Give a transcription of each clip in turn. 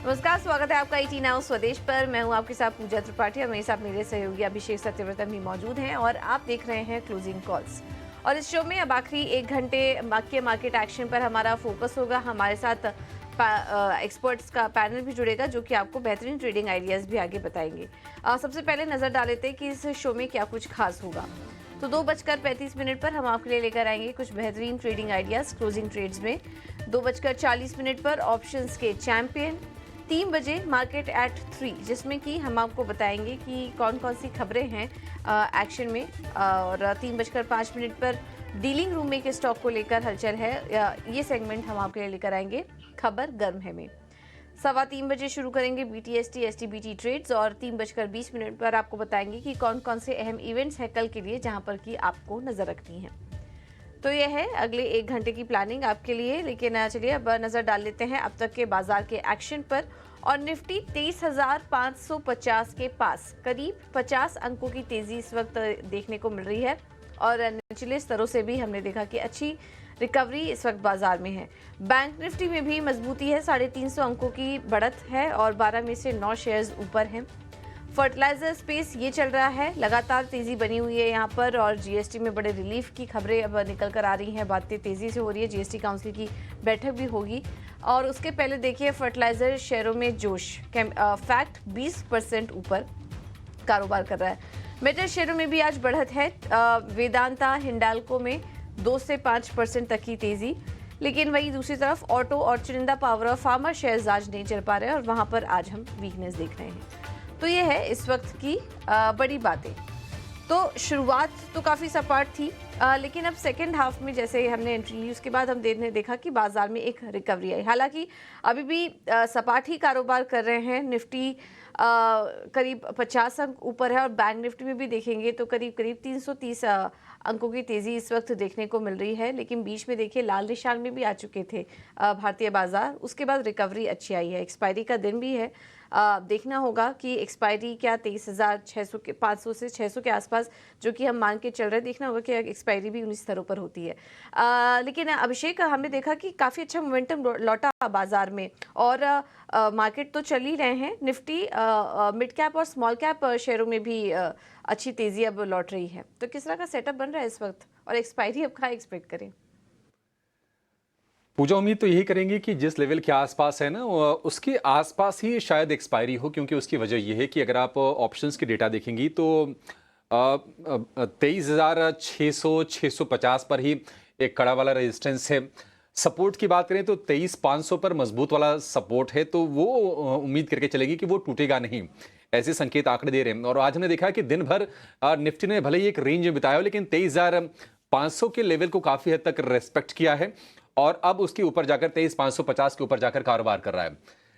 नमस्कार, स्वागत है आपका ईटी नाउ स्वदेश पर। मैं हूं आपके साथ पूजा त्रिपाठी और मेरे साथ मेरे सहयोगी अभिषेक सत्यव्रतन भी मौजूद हैं और आप देख रहे हैं क्लोजिंग कॉल्स। और इस शो में अब आखिरी 1 घंटे के मार्केट एक्शन पर हमारा फोकस होगा। हमारे साथ एक्सपर्ट्स का पैनल भी जुड़ेगा जो कि आपको बेहतरीन ट्रेडिंग आइडियाज़ भी आगे बताएंगे। सबसे पहले नज़र डाल लेते हैं कि इस शो में क्या कुछ खास होगा। तो 2:35 पर हम आपके लिए लेकर आएंगे कुछ बेहतरीन ट्रेडिंग आइडियाज़ क्लोजिंग ट्रेड्स में। 2:40 पर ऑप्शंस के चैंपियन। 3 बजे मार्केट एट 3, जिसमें कि हम आपको बताएंगे कि कौन कौन सी खबरें हैं एक्शन में। और 3:05 पर डीलिंग रूम में एक स्टॉक को लेकर हलचल है। ये सेगमेंट हम आपके लिए लेकर आएंगे खबर गर्म है में। 3:15 बजे शुरू करेंगे BTST STBT ट्रेड्स और 3:20 पर आपको बताएंगे कि कौन कौन से अहम इवेंट्स हैं कल के लिए जहां पर कि आपको नजर रखनी है। तो यह है अगले 1 घंटे की प्लानिंग आपके लिए। लेकिन चलिए अब नजर डाल लेते हैं अब तक के बाजार के एक्शन पर। और निफ्टी 23,550 के पास करीब 50 अंकों की तेजी इस वक्त देखने को मिल रही है। और निचले स्तरों से भी हमने देखा कि अच्छी रिकवरी इस वक्त बाजार में है। बैंक निफ्टी में भी मजबूती है, 350 अंकों की बढ़त है और 12 में से 9 शेयर्स ऊपर हैं। फर्टिलाइजर स्पेस ये चल रहा है, लगातार तेजी बनी हुई है यहाँ पर। और जीएसटी में बड़े रिलीफ की खबरें अब निकल कर आ रही हैं, बातें तेजी से हो रही है। जीएसटी काउंसिल की बैठक भी होगी। और उसके पहले देखिए फर्टिलाइजर शेयरों में जोश। फैक्ट 20% ऊपर कारोबार कर रहा है। मेटल शेयरों में भी आज बढ़त है। वेदांता हिंडाल्को में 2 से 5% तक की तेजी। लेकिन वही दूसरी तरफ ऑटो और चुनिंदा पावर और फार्मा शेयर्स आज नहीं चल पा रहे हैं और वहां पर आज हम वीकनेस देख रहे हैं। तो ये है इस वक्त की बड़ी बातें। तो शुरुआत तो काफ़ी सपाट थी, लेकिन अब सेकेंड हाफ में जैसे हमने एंट्री ली उसके बाद हम देखा कि बाजार में एक रिकवरी आई। हालांकि अभी भी सपाट ही कारोबार कर रहे हैं। निफ्टी करीब 50 अंक ऊपर है और बैंक निफ्टी में भी देखेंगे तो करीब 330 अंकों की तेज़ी इस वक्त देखने को मिल रही है। लेकिन बीच में देखिए लाल निशान में भी आ चुके थे भारतीय बाजार। उसके बाद रिकवरी अच्छी आई है। एक्सपायरी का दिन भी है, देखना होगा कि एक्सपायरी क्या 23,600 के 500 से 600 के आसपास जो कि हम मान के चल रहे हैं। देखना होगा कि एक्सपायरी भी उन्हीं स्तरों पर होती है। लेकिन अभिषेक, हमने देखा कि काफ़ी अच्छा मोमेंटम लौटा बाजार में और मार्केट तो चल ही रहे हैं। निफ्टी मिड कैप और स्मॉल कैप शेयरों में भी अच्छी तेज़ी अब लौट रही है। तो किस तरह का सेटअप बन रहा है इस वक्त और एक्सपायरी अब कहाँ एक्सपेक्ट करें? पूजा, उम्मीद तो यही करेंगे कि जिस लेवल के आसपास है ना उसके आसपास ही शायद एक्सपायरी हो, क्योंकि उसकी वजह यह है कि अगर आप ऑप्शंस की डेटा देखेंगी तो 23,600-650 पर ही एक कड़ा वाला रेजिस्टेंस है। सपोर्ट की बात करें तो 23,500 पर मजबूत वाला सपोर्ट है, तो वो उम्मीद करके चलेगी कि वो टूटेगा नहीं। ऐसे संकेत आंकड़े दे रहे हैं। और आज हमने देखा कि दिन भर निफ्टी ने भले ही एक रेंज में बिताया हो, लेकिन 23,500 के लेवल को काफी हद तक रेस्पेक्ट किया है और अब उसके ऊपर जाकर 23,550 के ऊपर जाकर कारोबार कर रहा है।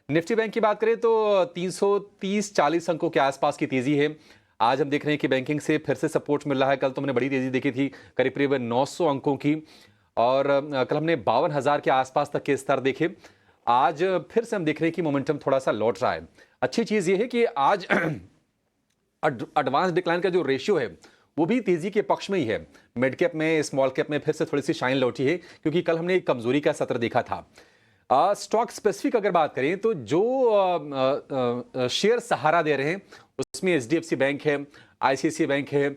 निफ्टी बैंक की बात करें तो 330-40 अंकों के आसपास की तेजी है। आज हम देख रहे हैं कि बैंकिंग से फिर से सपोर्ट मिल रहा है। कल तो हमने बड़ी तेजी देखी थी, करीब 900 अंकों की, और कल हमने 52,000 के आसपास तक के स्तर देखे। आज फिर से हम देख रहे हैं कि मोमेंटम थोड़ा सा लौट रहा है। अच्छी चीज यह है कि आज एडवांस डिक्लाइन का जो रेशियो है वो भी तेजी के पक्ष में ही है। मिड कैप में, स्मॉल कैप में फिर से थोड़ी सी शाइन लौटी है, क्योंकि कल हमने एक कमजोरी का सत्र देखा था। स्टॉक स्पेसिफिक अगर बात करें तो जो शेयर सहारा दे रहे हैं उसमें HDFC बैंक है, ICICI बैंक है,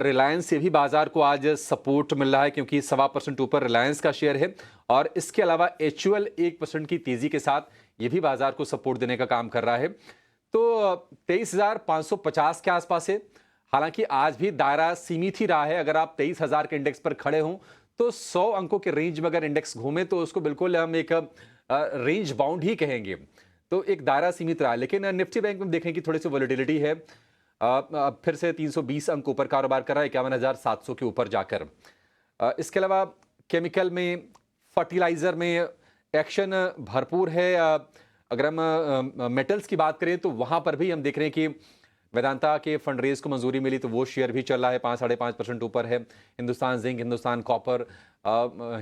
रिलायंस से भी बाजार को आज सपोर्ट मिल रहा है क्योंकि 1.25% ऊपर रिलायंस का शेयर है। और इसके अलावा HUL 1% की तेजी के साथ ये भी बाजार को सपोर्ट देने का काम कर रहा है। तो 23,550 के आसपास है। हालांकि आज भी दायरा सीमित ही रहा है। अगर आप 23,000 के इंडेक्स पर खड़े हों तो 100 अंकों के रेंज में अगर इंडेक्स घूमे तो उसको बिल्कुल हम एक रेंज बाउंड ही कहेंगे। तो एक दायरा सीमित रहा है। लेकिन निफ्टी बैंक में देखें कि थोड़ी सी वॉलेटिलिटी है। फिर से 320 अंक ऊपर कारोबार कर रहा है, 51,700 के ऊपर जाकर। इसके अलावा केमिकल में, फर्टिलाइजर में एक्शन भरपूर है। अगर हम मेटल्स की बात करें तो वहां पर भी हम देख रहे हैं कि वेदांता के फंड रेज को मंजूरी मिली, तो वो शेयर भी चल रहा है, 5-5.5% ऊपर है। Hindustan zinc, Hindustan copper,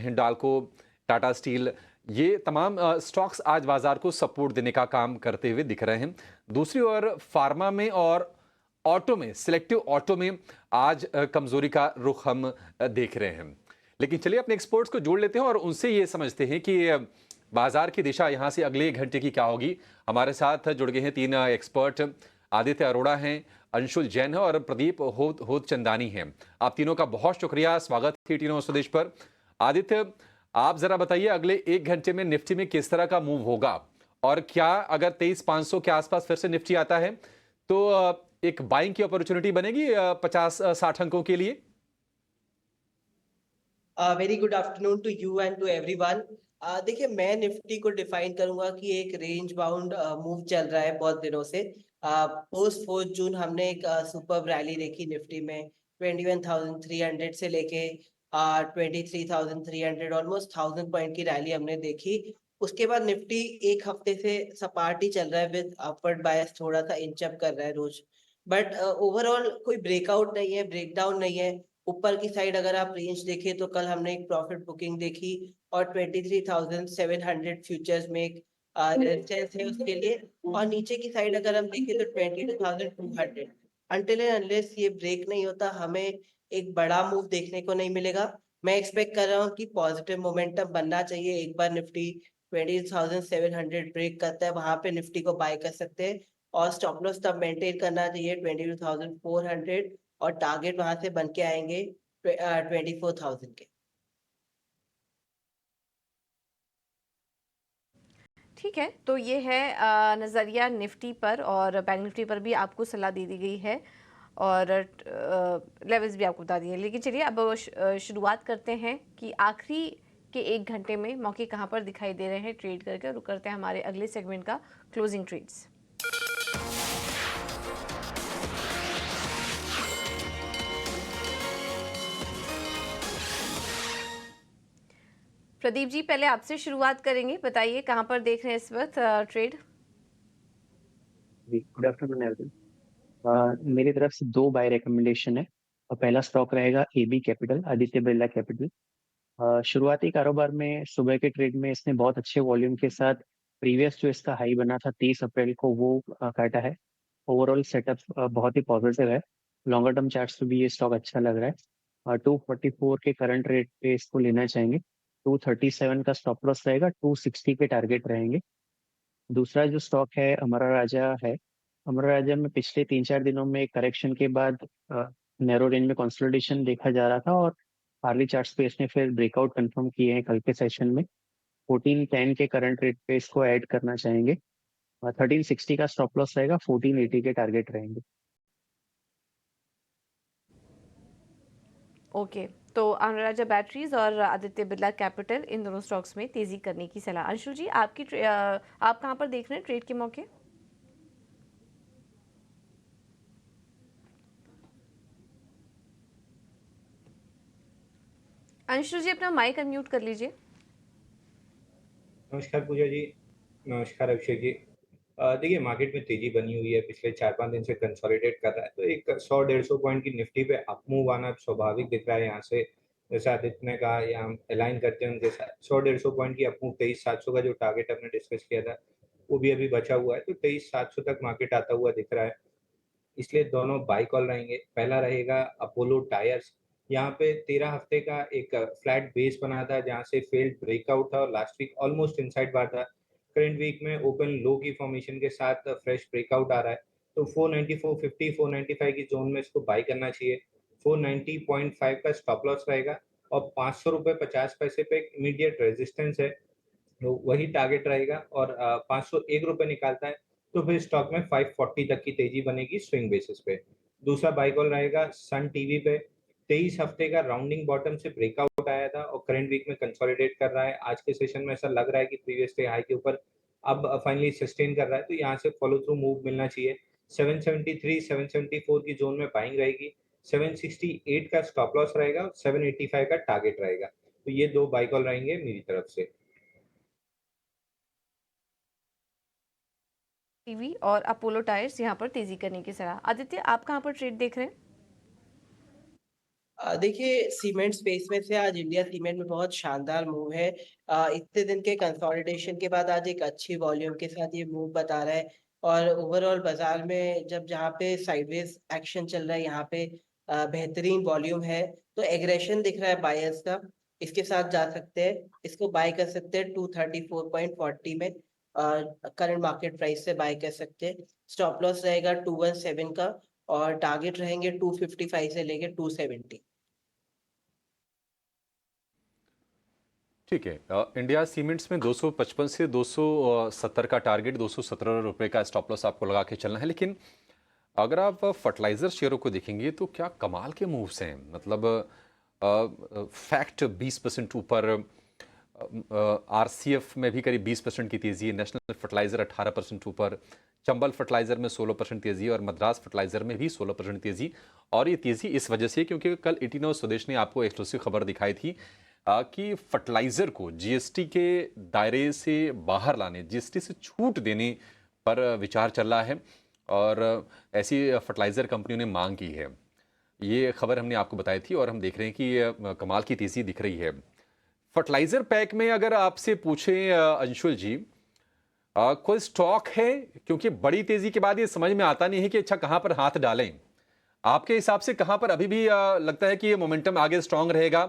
Hindalco, Tata steel, ये तमाम स्टॉक्स आज बाजार को सपोर्ट देने का काम करते हुए दिख रहे हैं। दूसरी ओर फार्मा में और ऑटो में, सिलेक्टिव ऑटो में आज कमजोरी का रुख हम देख रहे हैं। लेकिन चलिए अपने एक्सपर्ट्स को जोड़ लेते हैं और उनसे ये समझते हैं कि बाजार की दिशा यहाँ से अगले 1 घंटे की क्या होगी? हमारे साथ जुड़ गए हैं 3 एक्सपर्ट। आदित्य अरोड़ा हैं, अंशुल जैन है और प्रदीप होतचंदानी हैं। आप तीनों का बहुत शुक्रिया, स्वागत है टी9 स्वदेश पर। आदित्य, आप जरा बताइए अगले 1 घंटे में निफ्टी में किस तरह का मूव होगा? और क्या अगर 23,500 के आसपास फिर से निफ्टी आता है, तो एक बाइंग की अपॉर्चुनिटी बनेगी 50-60 अंकों के लिए? Very good afternoon to you and to everyone. देखिए, मैं निफ्टी को डिफाइन करूंगा कि एक रेंज बाउंड मूव चल रहा है बहुत दिनों से। पोस्ट 4 जून हमने एक सुपर रैली देखी निफ्टी में 21,300 से लेके 23,300, ऑलमोस्ट 1000 पॉइंट की रैली हमने देखी। उसके बाद निफ्टी एक हफ्ते से सपाट ही चल रहा है विद अपवर्ड बायस, थोड़ा सा इंच अप कर रहा है रोज। बट ओवरऑल कोई ब्रेकआउट नहीं है, ब्रेकडाउन नहीं है। ऊपर की साइड अगर आप रेंज देखें तो कल हमने एक प्रॉफिट बुकिंग देखी और 23,700 फ्यूचर्स में एक रेजिस्टेंस है उसके लिए। और नीचे की साइड अगर हम देखें तो 22,200। अनटिल एंड अनलेस ये ब्रेक नहीं होता, हमें एक बड़ा मूव देखने को नहीं मिलेगा। मैं एक्सपेक्ट कर रहा हूँ कि पॉजिटिव मोमेंटम बनना चाहिए। एक बार निफ्टी 20,700 ब्रेक करता है, वहां पे निफ्टी को बाय कर सकते हैं। और स्टॉप लॉस तब मेंटेन करना चाहिए 22,400 और टारगेट वहां से बन के आएंगे 24,000 के। ठीक है, तो ये है नज़रिया निफ्टी पर, और बैंक निफ्टी पर भी आपको सलाह दे दी गई है और लेवल्स भी आपको बता दिए। लेकिन चलिए अब शुरुआत करते हैं कि आखिरी के 1 घंटे में मौके कहाँ पर दिखाई दे रहे हैं ट्रेड करके, और करते हैं हमारे अगले सेगमेंट का क्लोजिंग ट्रेड्स। प्रदीप जी, पहले आपसे शुरुआत करेंगे, बताइए कहाँ पर देख रहे हैं इस वक्त ट्रेड? Good afternoon everyone. मेरी तरफ से 2 बाय रिकमेंडेशन है। और पहला स्टॉक रहेगा AB capital, Aditya Birla capital. शुरुआती कारोबार में सुबह के ट्रेड में इसने बहुत अच्छे वॉल्यूम के साथ प्रीवियस जो इसका हाई बना था 23 अप्रैल को, वो काटा है। ओवरऑल सेटअप बहुत ही पॉजिटिव है। लॉन्गर टर्म चार्ट्स पे भी ये स्टॉक अच्छा लग रहा है। 244 के करंट रेट पे इसको लेना चाहेंगे। 237 का स्टॉप लॉस रहेगा, 260 के टारगेट रहेंगे। दूसरा जो स्टॉक है अमरा राजा है। अमरा राजा में पिछले 3-4 दिनों में करेक्शन के बाद नैरो रेंज में कंसोलिडेशन देखा जा रहा था, और हार्ली चार्ट्स पे इसने फिर ब्रेकआउट कंफर्म किए हैं कल के सेशन में। 1410 के करंट रेट पे इसको ऐड करना चाहेंगे। 1360 का स्टॉप लॉस रहेगा, 1480 के टारगेट रहेंगे। ओके, तो अनुराजा बैटरीज और आदित्य बिरला कैपिटल, इन दोनों स्टॉक्स में तेजी करने की सलाह। अंशुल जी, आप कहाँ पर देख रहे हैं ट्रेड के मौके? अंशुल जी, अपना माइक अनम्यूट कर लीजिए। नमस्कार पूजा जी। नमस्कार अभिषेक जी। देखिए, मार्केट में तेजी बनी हुई है, पिछले 4-5 दिन से कंसोलिडेट कर रहा है, तो एक 100-150 पॉइंट की निफ्टी पे अप मूव आना स्वाभाविक दिख रहा है यहाँ से। जैसे आदित्य ने कहा, या हम अलाइन करते हैं उनके साथ, 100-150 पॉइंट की अप मूव 23,700 का जो टारगेट हमने डिस्कस किया था, वो भी अभी बचा हुआ है, तो 23,700 तक मार्केट आता हुआ दिख रहा है। इसलिए दोनों बाय कॉल रहेंगे। पहला रहेगा अपोलो टायर्स। यहाँ पे 13 हफ्ते का एक फ्लैट बेस बना था, जहाँ से फेल्ड ब्रेकआउट था और लास्ट वीक ऑलमोस्ट इनसाइड बार था। करंट वीक में ओपन लो की फॉर्मेशन के साथ फ्रेश ब्रेकआउट आ रहा है, तो 490, 450, 495 की जोन में इसको बाय करना चाहिए। 490.5 का स्टॉप लॉस रहेगा और 500 रुपये 50 पैसे पे एक इमीडिएट रेजिस्टेंस है, तो वही टारगेट रहेगा। और 501 रुपये निकालता है तो फिर स्टॉक में 540 तक की तेजी बनेगी स्विंग बेसिस पे। दूसरा बाय कॉल रहेगा सन टीवी पे। 23 हफ्ते का राउंडिंग बॉटम से ब्रेकआउट आया था और करंट वीक में कंसोलिडेट कर रहा है। आज के सेशन में ऐसा लग रहा है कि प्रीवियस डे हाई के ऊपर अब फाइनली सस्टेन कर रहा है, तो यहाँ से फॉलो थ्रू मूव मिलना चाहिए। 773, 774 की जोन में बाइंग रहेगी। 768 का स्टॉप लॉस रहेगा और 785 का टारगेट रहेगा। तो ये 2 बाय कॉल रहेंगे मेरी तरफ से। टीवी और अपोलो टायर्स यहाँ पर तेजी करने की सलाह। आदित्य, आप कहाँ पर ट्रेड देख रहे हैं? देखिए, सीमेंट स्पेस में से आज इंडिया सीमेंट में बहुत शानदार मूव है। इतने दिन के कंसोलिडेशन के बाद आज एक अच्छी वॉल्यूम के साथ ये मूव बता रहा है। और ओवरऑल बाजार में जब जहाँ पे साइडवेज एक्शन चल रहा है, यहाँ पे बेहतरीन वॉल्यूम है, तो एग्रेशन दिख रहा है बायर्स का। इसके साथ जा सकते हैं, इसको बाय कर सकते हैं 234.40 में, करंट मार्केट प्राइस से बाय कर सकते हैं। स्टॉप लॉस रहेगा 217 का और टारगेट रहेंगे 255 से लेके 270। ठीक है। इंडिया सीमेंट्स में 255 से 270 का टारगेट, 217 रुपए का स्टॉप लॉस आपको लगा के चलना है। लेकिन अगर आप फर्टिलाइजर शेयरों को देखेंगे तो क्या कमाल के मूव्स हैं। मतलब फैक्ट 20% ऊपर, आरसीएफ में भी करीब 20% की तेजी है, नेशनल फर्टिलाइजर 18% ऊपर, चंबल फर्टिलाइजर में 16% तेजी और मद्रास फर्टिलाइजर में भी 16% तेजी। और ये तेजी इस वजह से क्योंकि कल 89 स्वदेश ने आपको एक्सक्लूसिव खबर दिखाई थी कि फर्टिलाइजर को जीएसटी के दायरे से बाहर लाने, जीएसटी से छूट देने पर विचार चल रहा है और ऐसी फर्टिलाइजर कंपनियों ने मांग की है। ये खबर हमने आपको बताई थी और हम देख रहे हैं कि ये कमाल की तेजी दिख रही है। फर्टिलाइजर पैक में अगर आपसे पूछें अंशुल जी, कोई स्टॉक है, क्योंकि बड़ी तेजी के बाद ये समझ में आता नहीं है कि अच्छा कहां पर हाथ डालें। आपके हिसाब से कहां पर अभी भी लगता है कि ये मोमेंटम आगे स्ट्रांग रहेगा,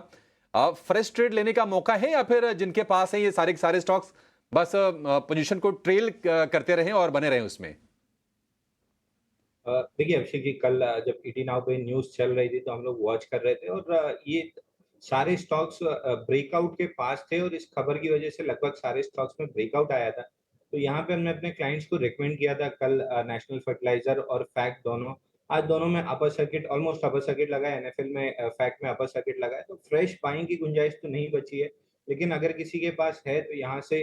फ्रेश ट्रेड लेने का मौका है, या फिर जिनके पास है ये सारे के सारे स्टॉक्स बस पोजीशन को ट्रेल करते रहें और बने रहें उसमें? देखिए अभिषेक जी, कल जब ईटी नाउ पे न्यूज़ चल रही थी तो हम लोग वॉच कर रहे थे और ये सारे स्टॉक्स ब्रेकआउट के पास थे और इस खबर की वजह से लगभग सारे स्टॉक्स में ब्रेकआउट आया था। तो यहाँ पे हमने अपने क्लाइंट्स को रिकमेंड किया था कल नेशनल फर्टिलाइजर और फैक्ट दोनों, आज दोनों में upper circuit, almost upper circuit लगा है। एनएफएल में फैक्ट में अपर सर्किट लगा है, तो फ्रेश बाइंग की गुंजाइश तो नहीं बची है। लेकिन अगर किसी के पास है तो यहाँ से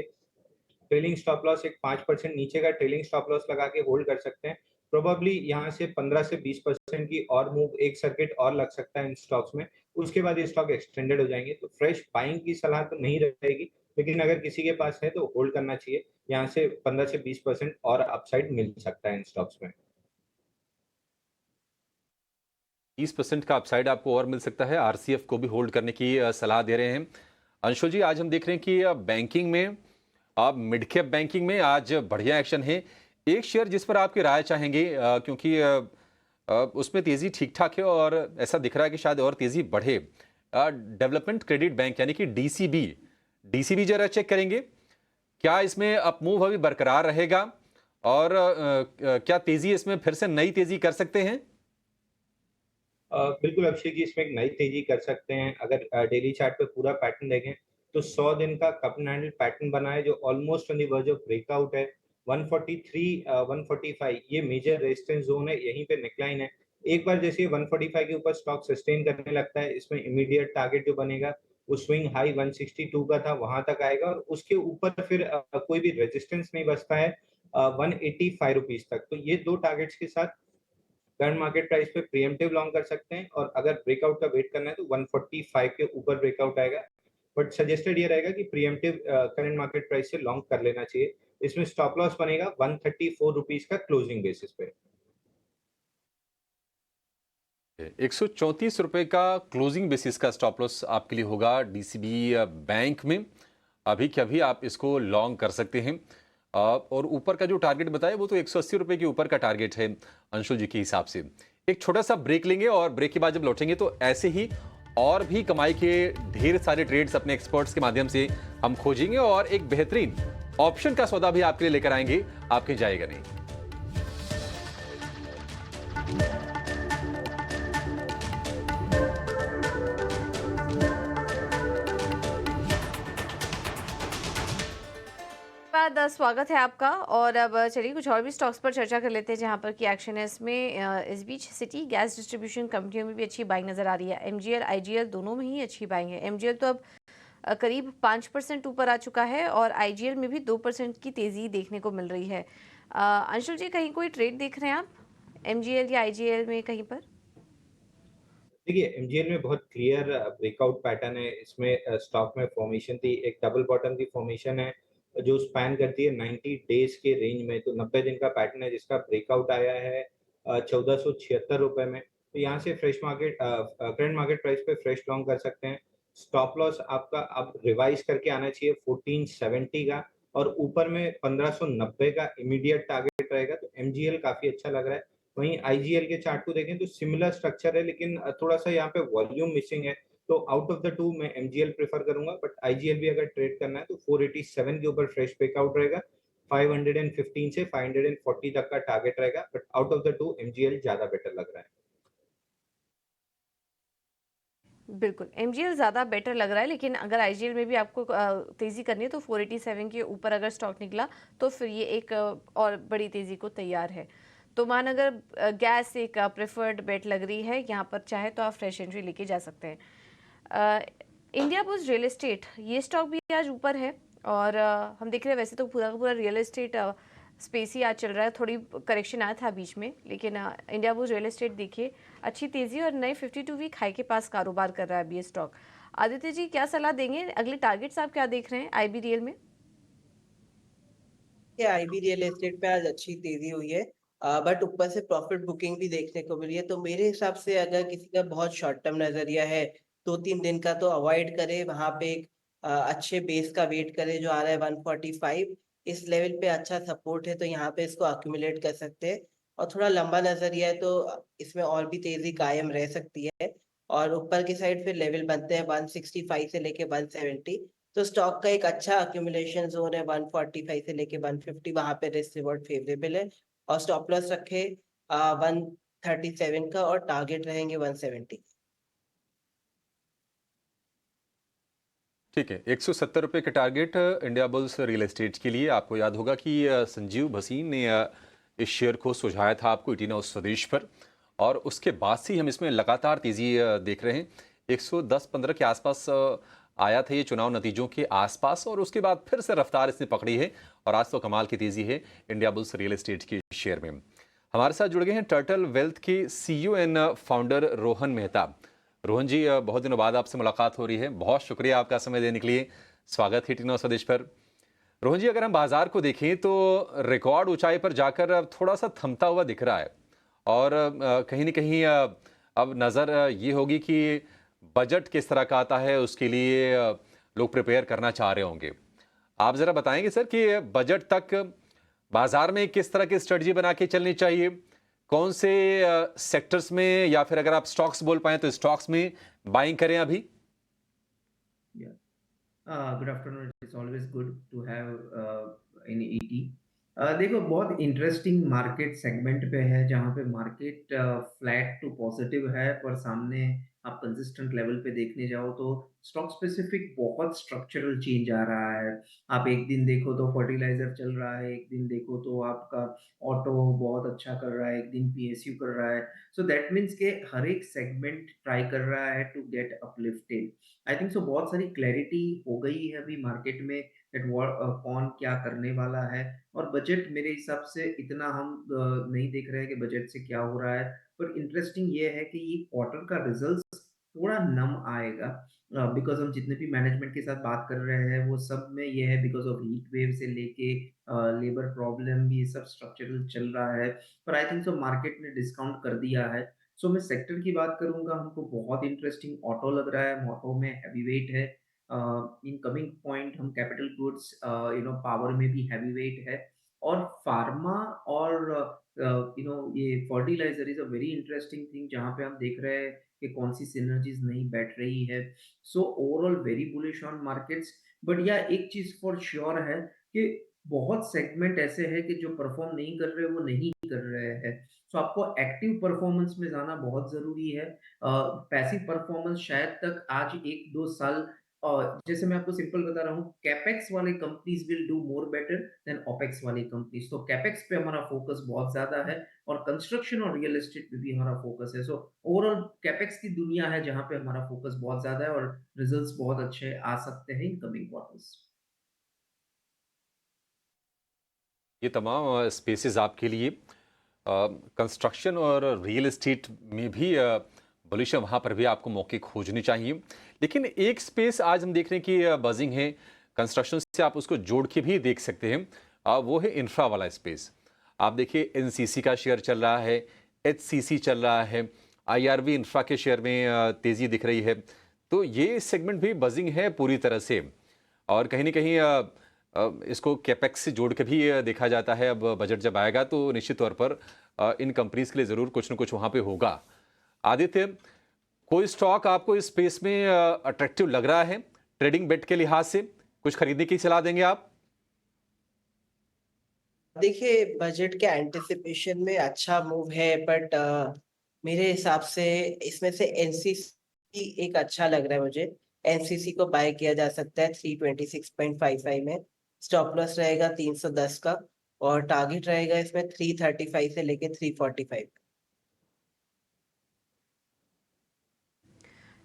ट्रेलिंग स्टॉप लॉस एक 5% नीचे का ट्रेलिंग स्टॉप लॉस लगा के होल्ड कर सकते हैं। प्रोबेबली यहाँ से 15 से 20% की और मूव, एक सर्किट और लग सकता है इन स्टॉक्स में। उसके बाद ये स्टॉक एक्सटेंडेड हो जाएंगे, तो फ्रेश बाइंग की सलाह तो नहीं रहेगी, लेकिन अगर किसी के पास है तो होल्ड करना चाहिए। यहाँ से 15 से 20% और अपसाइड मिल सकता है इन स्टॉक्स में। 20% का अपसाइड आपको और मिल सकता है। आरसीएफ को भी होल्ड करने की सलाह दे रहे हैं। अंशुल जी, आज हम देख रहे हैं कि बैंकिंग में, अब मिड कैप बैंकिंग में आज बढ़िया एक्शन है। एक शेयर जिस पर आपकी राय चाहेंगे, क्योंकि उसमें तेजी ठीक ठाक है और ऐसा दिख रहा है कि शायद और तेजी बढ़े। डेवलपमेंट क्रेडिट बैंक यानी कि डीसीबी, डीसीबी जरा चेक करेंगे, क्या इसमें अप मूव अभी बरकरार रहेगा और क्या तेजी इसमें फिर से नई तेजी कर सकते हैं? बिल्कुल अभिषेक जी, इसमें एक नई तेजी कर सकते हैं। अगर डेली चार्ट पे पूरा पैटर्न देखें तो 100 दिन का कप एंड हैंडल पैटर्न बना है जो almost on the verge of breakout है। 143 145 ये मेजर रेजिस्टेंस जोन है, यहीं पे नेकलाइन है। एक बार जैसे 145 के ऊपर स्टॉक सस्टेन करने लगता है, इसमें इमीडिएट टारगेट जो बनेगा वो स्विंग हाई 162 का था, वहां तक आएगा और उसके ऊपर फिर कोई भी रेजिस्टेंस नहीं बचता है 185 रुपीज तक। तो ये दो टारगेट्स के साथ करंट मार्केट प्राइस पे प्रीएम्प्टिव लॉन्ग कर सकते हैं और अगर ब्रेकआउट का वेट करना है तो 145 के ऊपर ब्रेकआउट आएगा। बट सजेस्टेड ये रहेगा कि प्रीएम्प्टिव करंट मार्केट प्राइस से लॉन्ग कर लेना चाहिए। इसमें स्टॉप लॉस बनेगा 134 रुपीज का क्लोजिंग बेसिस पे। 134 का क्लोजिंग बेसिस का स्टॉप लॉस आपके लिए होगा डीसीबी बैंक में। अभी के अभी आप इसको लॉन्ग कर सकते हैं। और ऊपर का जो टारगेट बताया वो तो 180 रुपए के ऊपर का टारगेट है अंशुल जी के हिसाब से। एक छोटा सा ब्रेक लेंगे और ब्रेक के बाद जब लौटेंगे तो ऐसे ही और भी कमाई के ढेर सारे ट्रेड्स अपने एक्सपर्ट्स के माध्यम से हम खोजेंगे और एक बेहतरीन ऑप्शन का सौदा भी आपके लिए लेकर आएंगे, आपके जाएगा नहीं। बाद स्वागत है आपका। और अब चलिए कुछ और भी स्टॉक्स पर चर्चा कर लेते हैं जहां पर की एक्शन है इसमें। इस बीच सिटी गैस डिस्ट्रीब्यूशन कंपनियों में भी अच्छी बाइंग नजर आ रही है। एमजीएल आईजीएल दोनों में ही अच्छी बाइंग है। एमजीएल तो अब करीब 5% ऊपर आ चुका है और आईजीएल में भी 2% की तेजी देखने को मिल रही है। अंशुल जी, कहीं कोई ट्रेड देख रहे हैं आप एमजीएल या आईजीएल में कहीं पर? देखिए एमजीएल में बहुत क्लियर ब्रेकआउट पैटर्न है। इसमें स्टॉक में फॉर्मेशन थी, एक डबल बॉटम की फॉर्मेशन है जो स्पैन करती है 90 डेज के रेंज में। तो 90 दिन का पैटर्न है जिसका ब्रेकआउट आया है 1476 रुपए में। तो यहाँ से fresh market current market price पे फ्रेश लॉन्ग कर सकते हैं। स्टॉप लॉस आपका अब रिवाइज करके आना चाहिए 1470 का और ऊपर में 1590 का इमीडिएट टारगेट रहेगा। तो एमजीएल काफी अच्छा लग रहा है। वहीं आईजीएल के चार्ट को देखें तो सिमिलर स्ट्रक्चर है, लेकिन थोड़ा सा यहाँ पे वॉल्यूम मिसिंग है। तो आउट ऑफ द टू मैं एमजीएल प्रेफर करूंगा, बट आईजीएल भी अगर ट्रेड करना है तो 487 के ऊपर फ्रेश ब्रेकआउट रहेगा, 515 से 540 तक का टारगेट रहेगा, but out of the two MGL ज्यादा बेटर लग रहा है। बिल्कुल, एमजीएल ज़्यादा बेटर लग रहा है, लेकिन अगर आईजीएल में भी आपको तेज़ी करनी है तो 487 के ऊपर अगर स्टॉक निकला तो फिर ये एक और बड़ी तेज़ी को तैयार है। तो महानगर गैस एक प्रेफर्ड बेट लग रही है, यहाँ पर चाहे तो आप फ्रेश एंट्री लेके जा सकते हैं। इंडिया बुल्स रियल एस्टेट, ये स्टॉक भी आज ऊपर है और हम देख रहे हैं वैसे तो पूरा का पूरा रियल एस्टेट स्पेस ही आज चल रहा है, थोड़ी करेक्शन आया था बीच में, लेकिन इंडिया बुल्स रियल एस्टेट देखिए अच्छी तेज़ी और नए 52 वीक हाई के पास कारोबार कर रहा है अभी ये स्टॉक। आदित्य जी क्या सलाह देंगे, अगले टारगेट्स आप क्या देख रहे हैं आईबी रियल में? आईबी रियल एस्टेट पे आज अच्छी तेजी हुई है, बट ऊपर से प्रॉफिट बुकिंग भी देखने को मिली है। तो मेरे हिसाब से अगर किसी का बहुत शॉर्ट टर्म नजरिया है 2-3 दिन का, तो अवॉइड करे। वहां पे एक अच्छे बेस का वेट करे जो आ रहा है 145, इस लेवल पे अच्छा सपोर्ट है, तो यहाँ पे इसको अक्यूमुलेट कर सकते हैं। और थोड़ा लंबा नजरिया है तो इसमें और भी तेजी कायम रह सकती है। और ऊपर की साइड फिर लेवल बनते हैं 165 से लेके 170, तो स्टॉक का एक अच्छा अक्यूमुलेशन जोन है 145 से लेके 150, वहां पे रिस्क रिवॉर्ड फेवरेबल है। और स्टॉप लॉस रखे 137 का और टारगेट रहेंगे 170। ठीक है, 170 रुपये के target India bulls real estate के लिए। आपको याद होगा कि संजीव भसीन ने इस शेयर को सुझाया था आपको इटिना स्वदेश पर, और उसके बाद से हम इसमें लगातार तेज़ी देख रहे हैं। 110-15 के आसपास आया था ये चुनाव नतीजों के आसपास, और उसके बाद फिर से रफ्तार इसने पकड़ी है और आज तो कमाल की तेज़ी है इंडिया बुल्स रियल एस्टेट के शेयर में। हमारे साथ जुड़ गए हैं टर्टल वेल्थ के CEO and founder Rohan Mehta. Rohan ji, बहुत दिनों बाद आपसे मुलाकात हो रही है, बहुत शुक्रिया आपका समय देने के लिए। स्वागत है टीनो स्वदेश पर। रोहन जी, अगर हम बाजार को देखें तो रिकॉर्ड ऊंचाई पर जाकर अब थोड़ा सा थमता हुआ दिख रहा है, और कहीं ना कहीं अब नज़र ये होगी कि बजट किस तरह का आता है, उसके लिए लोग प्रिपेयर करना चाह रहे होंगे। आप ज़रा बताएंगे सर कि बजट तक बाजार में किस तरह की स्ट्रेटजी बना के चलनी चाहिए, कौन से सेक्टर्स में, या फिर अगर आप स्टॉक्स बोल पाए तो स्टॉक्स में बाइंग करें अभी? Yeah. Good afternoon. It's always good to have in ET. देखो, बहुत इंटरेस्टिंग मार्केट सेगमेंट पे है जहाँ पे मार्केट फ्लैट टू पॉजिटिव है, पर सामने आप कंसिस्टेंट लेवल पे देखने जाओ तो स्टॉक स्पेसिफिक बहुत स्ट्रक्चरल चेंज आ रहा है। आप एक दिन देखो तो फर्टिलाइजर चल रहा है, एक दिन देखो तो आपका ऑटो बहुत अच्छा कर रहा है, एक दिन पीएसयू कर रहा है। सो दैट मीन्स के हर एक सेगमेंट ट्राई कर रहा है to get uplifted. I think so बहुत सारी क्लैरिटी हो गई है अभी मार्केट में दैट कौन क्या करने वाला है। और बजट मेरे हिसाब से इतना हम नहीं देख रहे हैं कि बजट से क्या हो रहा है, पर इंटरेस्टिंग ये है कि ये क्वार्टर का रिजल्ट थोड़ा नम आएगा, बिकॉज हम जितने भी मैनेजमेंट के साथ बात कर रहे हैं वो सब में ये है बिकॉज ऑफ हीट वेव से लेके लेबर प्रॉब्लम भी, ये सब स्ट्रक्चरल चल रहा है। पर आई थिंक सो मार्केट ने डिस्काउंट कर दिया है। सो मैं सेक्टर की बात करूंगा, हमको बहुत इंटरेस्टिंग ऑटो लग रहा है, ऑटो में हैवी वेट है। इन कमिंग पॉइंट हम कैपिटल गुड्स, पावर में भी हैवी वेट है। और फार्मा और ये fertiliser is a very interesting thing जहाँ पे हम देख रहे हैं कि कौन सी सिनर्जीज नहीं बैठ रही है। So overall very bullish on markets. But या एक चीज फॉर श्योर है कि बहुत सेगमेंट ऐसे हैं कि जो परफॉर्म नहीं कर रहे, वो नहीं कर रहे हैं। सो आपको एक्टिव परफॉर्मेंस में जाना बहुत जरूरी है। पैसिव परफॉर्मेंस शायद तक आज 1-2 साल, जैसे मैं आपको सिंपल बता रहा हूँ, कैपेक्स वाले companies will do more better than opex वाली कंपनीज। तो कैपेक्स पे हमारा फोकस बहुत ज्यादा है और कंस्ट्रक्शन और रियल एस्टेट पे भी हमारा फोकस है। सो ओवरऑल कैपेक्स की दुनिया है जहां पे हमारा फोकस बहुत ज्यादा है और रिजल्ट्स बहुत अच्छे आ सकते हैं इन कमिंग क्वार्टर्स। ये तमाम स्पेसेस आपके लिए कंस्ट्रक्शन और रियल एस्टेट में भी बुलिश है, वहाँ पर भी आपको मौके खोजने चाहिए। लेकिन एक स्पेस आज हम देख रहे हैं कि बजिंग है, कंस्ट्रक्शन से आप उसको जोड़ के भी देख सकते हैं, वो है इंफ्रा वाला स्पेस। आप देखिए एनसीसी का शेयर चल रहा है, एचसीसी चल रहा है, आईआरवी इंफ्रा के शेयर में तेज़ी दिख रही है। तो ये सेगमेंट भी बजिंग है पूरी तरह से, और कहीं ना कहीं इसको कैपेक्स से जोड़ के भी देखा जाता है। अब बजट जब आएगा तो निश्चित तौर पर इन कंपनीज के लिए ज़रूर कुछ न कुछ वहाँ पे होगा। आदित्य, कोई स्टॉक आपको इस स्पेस में अट्रैक्टिव लग रहा है ट्रेडिंग बेट के लिहाज से? कुछ खरीदने की सलाह देंगे आप? देखिए, बजट के एंटिसिपेशन में अच्छा मूव है, बट मेरे हिसाब से इसमें से एनसीसी एक अच्छा लग रहा है मुझे। एनसीसी को बाय किया जा सकता है 326.55 में। स्टॉप लॉस रहेगा 310 का, और टारगेट रहेगा इसमें 335 से लेके 345।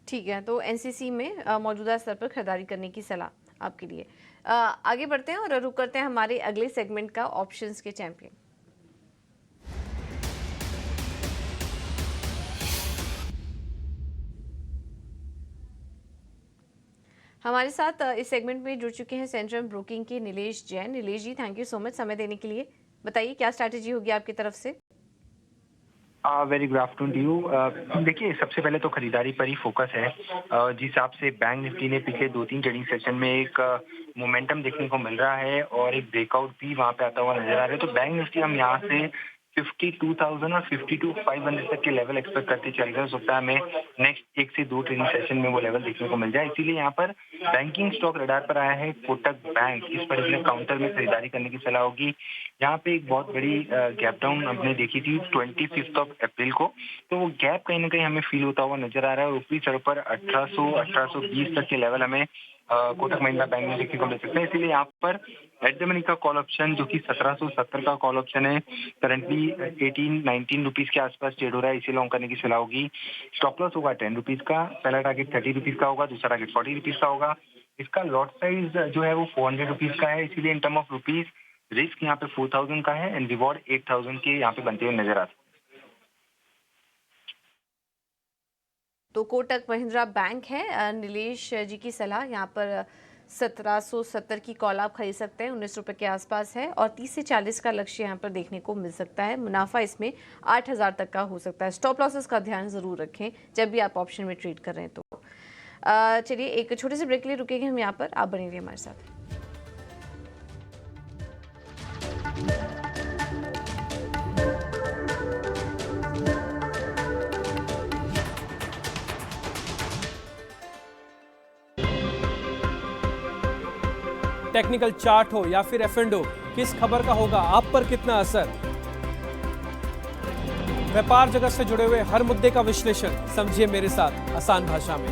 ठीक है, तो एनसीसी में मौजूदा स्तर पर खरीदारी करने की सलाह आपके लिए। आगे बढ़ते हैं और रुक करते हैं हमारे अगले सेगमेंट का, ऑप्शंस के चैंपियन। हमारे साथ इस सेगमेंट में जुड़ चुके हैं सेंट्रम ब्रोकिंग के नीलेश जैन। नीलेश जी, थैंक यू सो मच समय देने के लिए। बताइए क्या स्ट्रैटेजी होगी आपकी तरफ से? Very good afternoon to you. देखिए, सबसे पहले तो खरीदारी पर ही फोकस है। जिस हिसाब से बैंक निफ्टी ने पिछले 2-3 ट्रेडिंग सेशन में एक मोमेंटम देखने को मिल रहा है और एक ब्रेकआउट भी वहां पे आता हुआ नजर आ रहा है, तो बैंक निफ्टी हम यहाँ से 52,000 और 52,500 तक के लेवल एक्सपेक्ट करते चल रहे हैं। हो सकता है हमें नेक्स्ट 1 से 2 ट्रेडिंग सेशन में वो लेवल देखने को मिल जाए। इसीलिए यहाँ पर बैंकिंग स्टॉक रडार पर आया है कोटक बैंक। इस पर्टिकुलर काउंटर में खरीदारी करने की सलाह होगी। यहाँ पे एक बहुत बड़ी गैप डाउन हमने देखी थी 25 अप्रैल को, तो वो गैप कहीं ना कहीं हमें फील होता हुआ नजर आ रहा है। ऊपरी सर पर 1800-1820 तक के लेवल हमें कोटक महिंद्रा बैंक में देखने को मिल सकता है। इसीलिए यहाँ पर एट द मनी का कॉल ऑप्शन जो कि 1770 का कॉल ऑप्शन है, करंटली 18-19 रुपीज के आसपास ट्रेड हो रहा है, इसे लॉन्ग करने की सलाह होगी। स्टॉप लॉस होगा 10 रुपीज का, पहला टारगेट 30 रुपीज का होगा, दूसरा टारगेट 40 रुपीज का होगा। इसका लॉट साइज जो है वो 400 रुपीज का है, इसीलिए in term of rupees risk यहाँ पे 4000 का है एंड रिवॉर्ड 8000 के यहाँ पे बनते हुए नजर आते हैं। तो कोटक महिंद्रा बैंक है नीलेश जी की सलाह। यहाँ पर 1770 की कॉल आप खरीद सकते हैं, 19 रुपये के आसपास है, और 30 से 40 का लक्ष्य यहाँ पर देखने को मिल सकता है। मुनाफा इसमें 8000 तक का हो सकता है। स्टॉप लॉसेस का ध्यान ज़रूर रखें जब भी आप ऑप्शन में ट्रेड कर रहे हैं। तो चलिए एक छोटे से ब्रेक के लिए रुकेंगे हम यहाँ पर, आप बने रहिए हमारे साथ। टेक्निकल चार्ट हो या फिर एफ&ओ, किस खबर का होगा आप पर कितना असर? व्यापार जगत से जुड़े हुए हर मुद्दे का विश्लेषण समझिए मेरे साथ आसान भाषा में।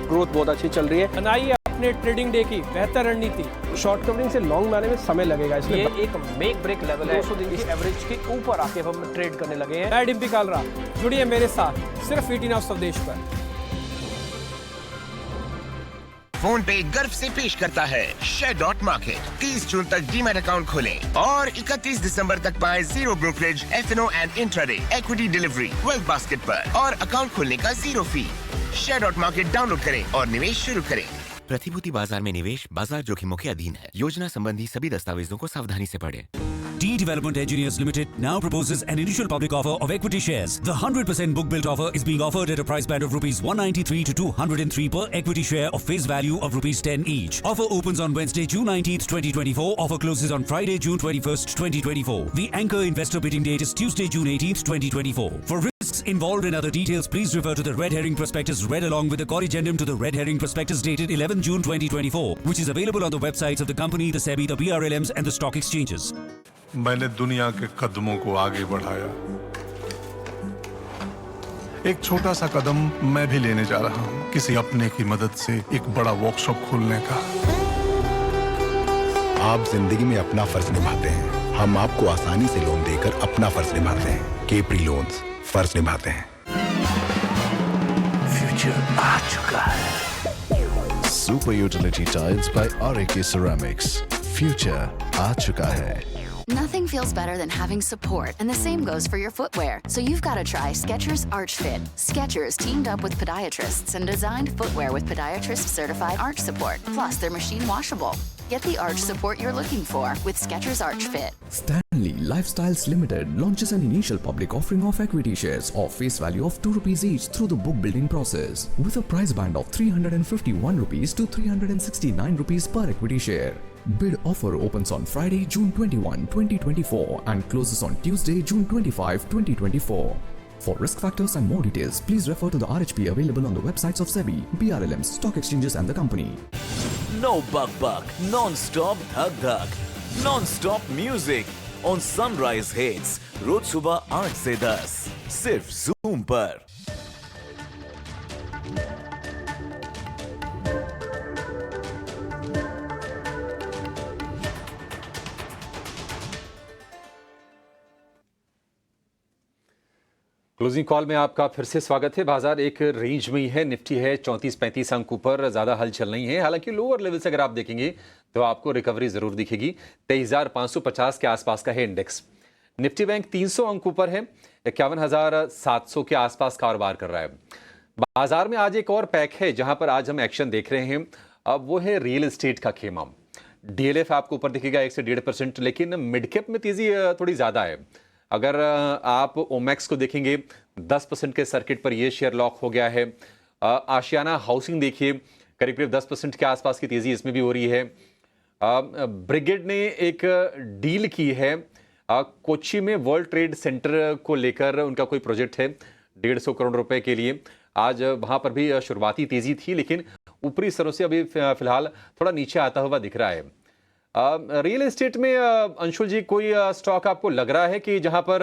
ग्रोथ बहुत अच्छी चल रही है। बनाइए अपने ट्रेडिंग डे की बेहतर रणनीति। शॉर्ट कवरिंग से लॉन्ग में आने में समय लगेगा, इसलिए ये एक मेक ब्रेक लेवल है। 200 दिन की एवरेज के ऊपर आके हम ट्रेड करने लगे हैं। मैं डिम्पी कालरा, जुड़िए मेरे साथ सिर्फ ET Now स्वदेश पर। फोन पे गर्व से पेश करता है शेयर मार्केट। 30 जून तक डीमैट अकाउंट खोलें और 31 दिसंबर तक पाएं zero brokerage F&O and intraday equity delivery wealth basket पर, और अकाउंट खोलने का जीरो फी। शेयर मार्केट डाउनलोड करें और निवेश शुरू करें। प्रतिभूति बाजार में निवेश बाजार जोखिमों के अधीन है। योजना संबंधी सभी दस्तावेजों को सावधानी से पढ़ें। D Development Engineers Limited now proposes an initial public offer of equity shares. The 100% book build offer is being offered at a price band of rupees 193 to 203 per equity share of face value of rupees 10 each. Offer opens on Wednesday, June 19th, 2024. Offer closes on Friday, June 21st, 2024. The anchor investor bidding date is Tuesday, June 18th, 2024. For risks involved and other details, please refer to the red herring prospectus read along with the corrigendum to the red herring prospectus dated 11 June 2024, which is available on the websites of the company, the SEBI, the BRLMs and the stock exchanges. मैंने दुनिया के कदमों को आगे बढ़ाया। एक छोटा सा कदम मैं भी लेने जा रहा हूं, किसी अपने की मदद से एक बड़ा वर्कशॉप खोलने का। आप जिंदगी में अपना फर्ज निभाते हैं, हम आपको आसानी से लोन देकर अपना फर्ज निभाते हैं। केपरी लोन्स, फर्ज निभाते हैं। फ्यूचर आ चुका है। Super utility tiles by RAK Ceramics। Future आ चुका है। Nothing feels better than having support, and the same goes for your footwear. So you've got to try Skechers Arch Fit. Skechers teamed up with podiatrists and designed footwear with podiatrist certified arch support. Plus, they're machine washable. Get the arch support you're looking for with Skechers Arch Fit. Stanley Lifestyles Limited launches an initial public offering of equity shares of face value of 2 rupees each through the book building process, with a price band of 351 rupees to 369 rupees per equity share. Bid offer opens on Friday, June 21, 2024 and closes on Tuesday, June 25, 2024. For risk factors and more details, please refer to the RHP available on the websites of SEBI, BRLMs, stock exchanges and the company. No buck, non-stop धक, non-stop music on Sunrise Hits, रोज सुबह 8 से 10, सिर्फ Zoom पर। Closing call में आपका फिर से स्वागत है। बाजार एक रेंज में ही है, निफ्टी है 34-35 अंक ऊपर, ज़्यादा हलचल नहीं है। हालांकि लोअर लेवल से अगर आप देखेंगे तो आपको रिकवरी ज़रूर दिखेगी। 23,550 के आसपास का है इंडेक्स। निफ्टी बैंक 300 अंक ऊपर है, 51,700 के आसपास कारोबार कर रहा है। बाजार में आज एक और पैक है जहां पर आज हम एक्शन देख रहे हैं, अब वो है रियल एस्टेट का खेमा। डीएलएफ आपको ऊपर दिखेगा 1 से 1.5%, लेकिन मिड कैप में तेजी थोड़ी ज़्यादा है। अगर आप ओमैक्स को देखेंगे 10% के सर्किट पर ये शेयर लॉक हो गया है। आशियाना हाउसिंग देखिए करीब करीब 10% के आसपास की तेजी इसमें भी हो रही है। ब्रिगेड ने एक डील की है कोच्चि में वर्ल्ड ट्रेड सेंटर को लेकर, उनका कोई प्रोजेक्ट है 150 करोड़ रुपए के लिए। आज वहां पर भी शुरुआती तेजी थी, लेकिन ऊपरी स्तरों से अभी फिलहाल थोड़ा नीचे आता हुआ दिख रहा है। रियल एस्टेट में अंशुल जी कोई स्टॉक आपको लग रहा है कि जहां पर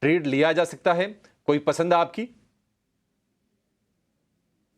ट्रेड लिया जा सकता है? कोई पसंद है आपकी?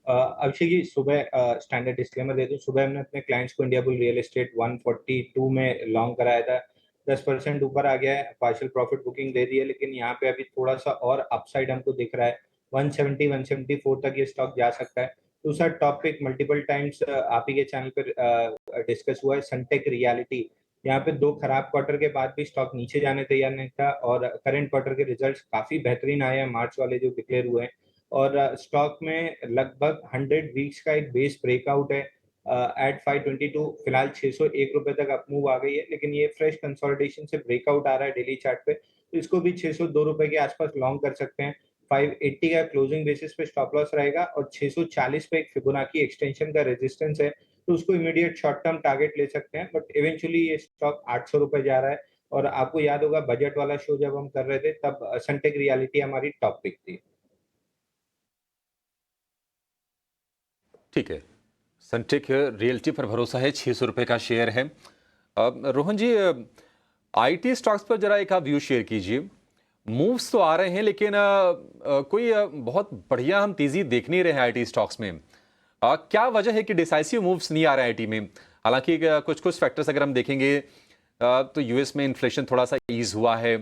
अभिषेक जी, सुबह स्टैंडर्ड डिस्क्लेमर दे दूं, सुबह हमने अपने क्लाइंट्स को इंडिया बुल रियल एस्टेट 142 में लॉन्ग कराया था। 10% ऊपर आ गया है, पार्शियल प्रॉफिट बुकिंग दे दी है, लेकिन यहाँ पे अभी थोड़ा सा और अपसाइड हमको दिख रहा है। 170-174 तक ये स्टॉक जा सकता है। दूसरा टॉपिक मल्टीपल टाइम्स आप ही के चैनल पर डिस्कस हुआ है, सनटेक रियलिटी। यहाँ पे 2 खराब क्वार्टर के बाद भी स्टॉक नीचे जाने तैयार नहीं था, और करंट क्वार्टर के रिजल्ट्स काफी बेहतरीन आए हैं, मार्च वाले जो डिक्लेयर हुए हैं। और स्टॉक में लगभग 100 वीक्स का एक बेस ब्रेकआउट है एट 522। फिलहाल 601 रुपए तक अप मूव आ गई है, लेकिन ये फ्रेश कंसोलिडेशन से ब्रेकआउट आ रहा है डेली चार्ट पे, तो इसको भी 602 रुपए के आसपास लॉन्ग कर सकते हैं। 580 का क्लोजिंग बेसिस पे स्टॉप लॉस रहेगा, और 640 पे एक फिबोनाची एक्सटेंशन का रेजिस्टेंस है, तो उसको इमीडिएट शॉर्ट टर्म टारगेट ले सकते हैं। बट इवेंचुअली ये स्टॉक 800 रुपए जा रहा है। और आपको याद होगा बजट वाला शो जब हम कर रहे थे तब सनटेक रियलिटी हमारी टॉप पिक थी। ठीक है, सनटेक रियल्टी पर भरोसा है, 600 रुपए का शेयर है। रोहन जी, आईटी स्टॉक्स पर जरा एक आप व्यू शेयर कीजिए। मूव्स तो आ रहे हैं, लेकिन कोई बहुत बढ़िया हम तेजी देख नहीं रहे हैं आईटी स्टॉक्स में। क्या वजह है कि डिसाइसिव मूव्स नहीं आ रहे हैं आईटी में? हालांकि कुछ फैक्टर्स अगर हम देखेंगे तो यूएस में इन्फ्लेशन थोड़ा सा ईज हुआ है।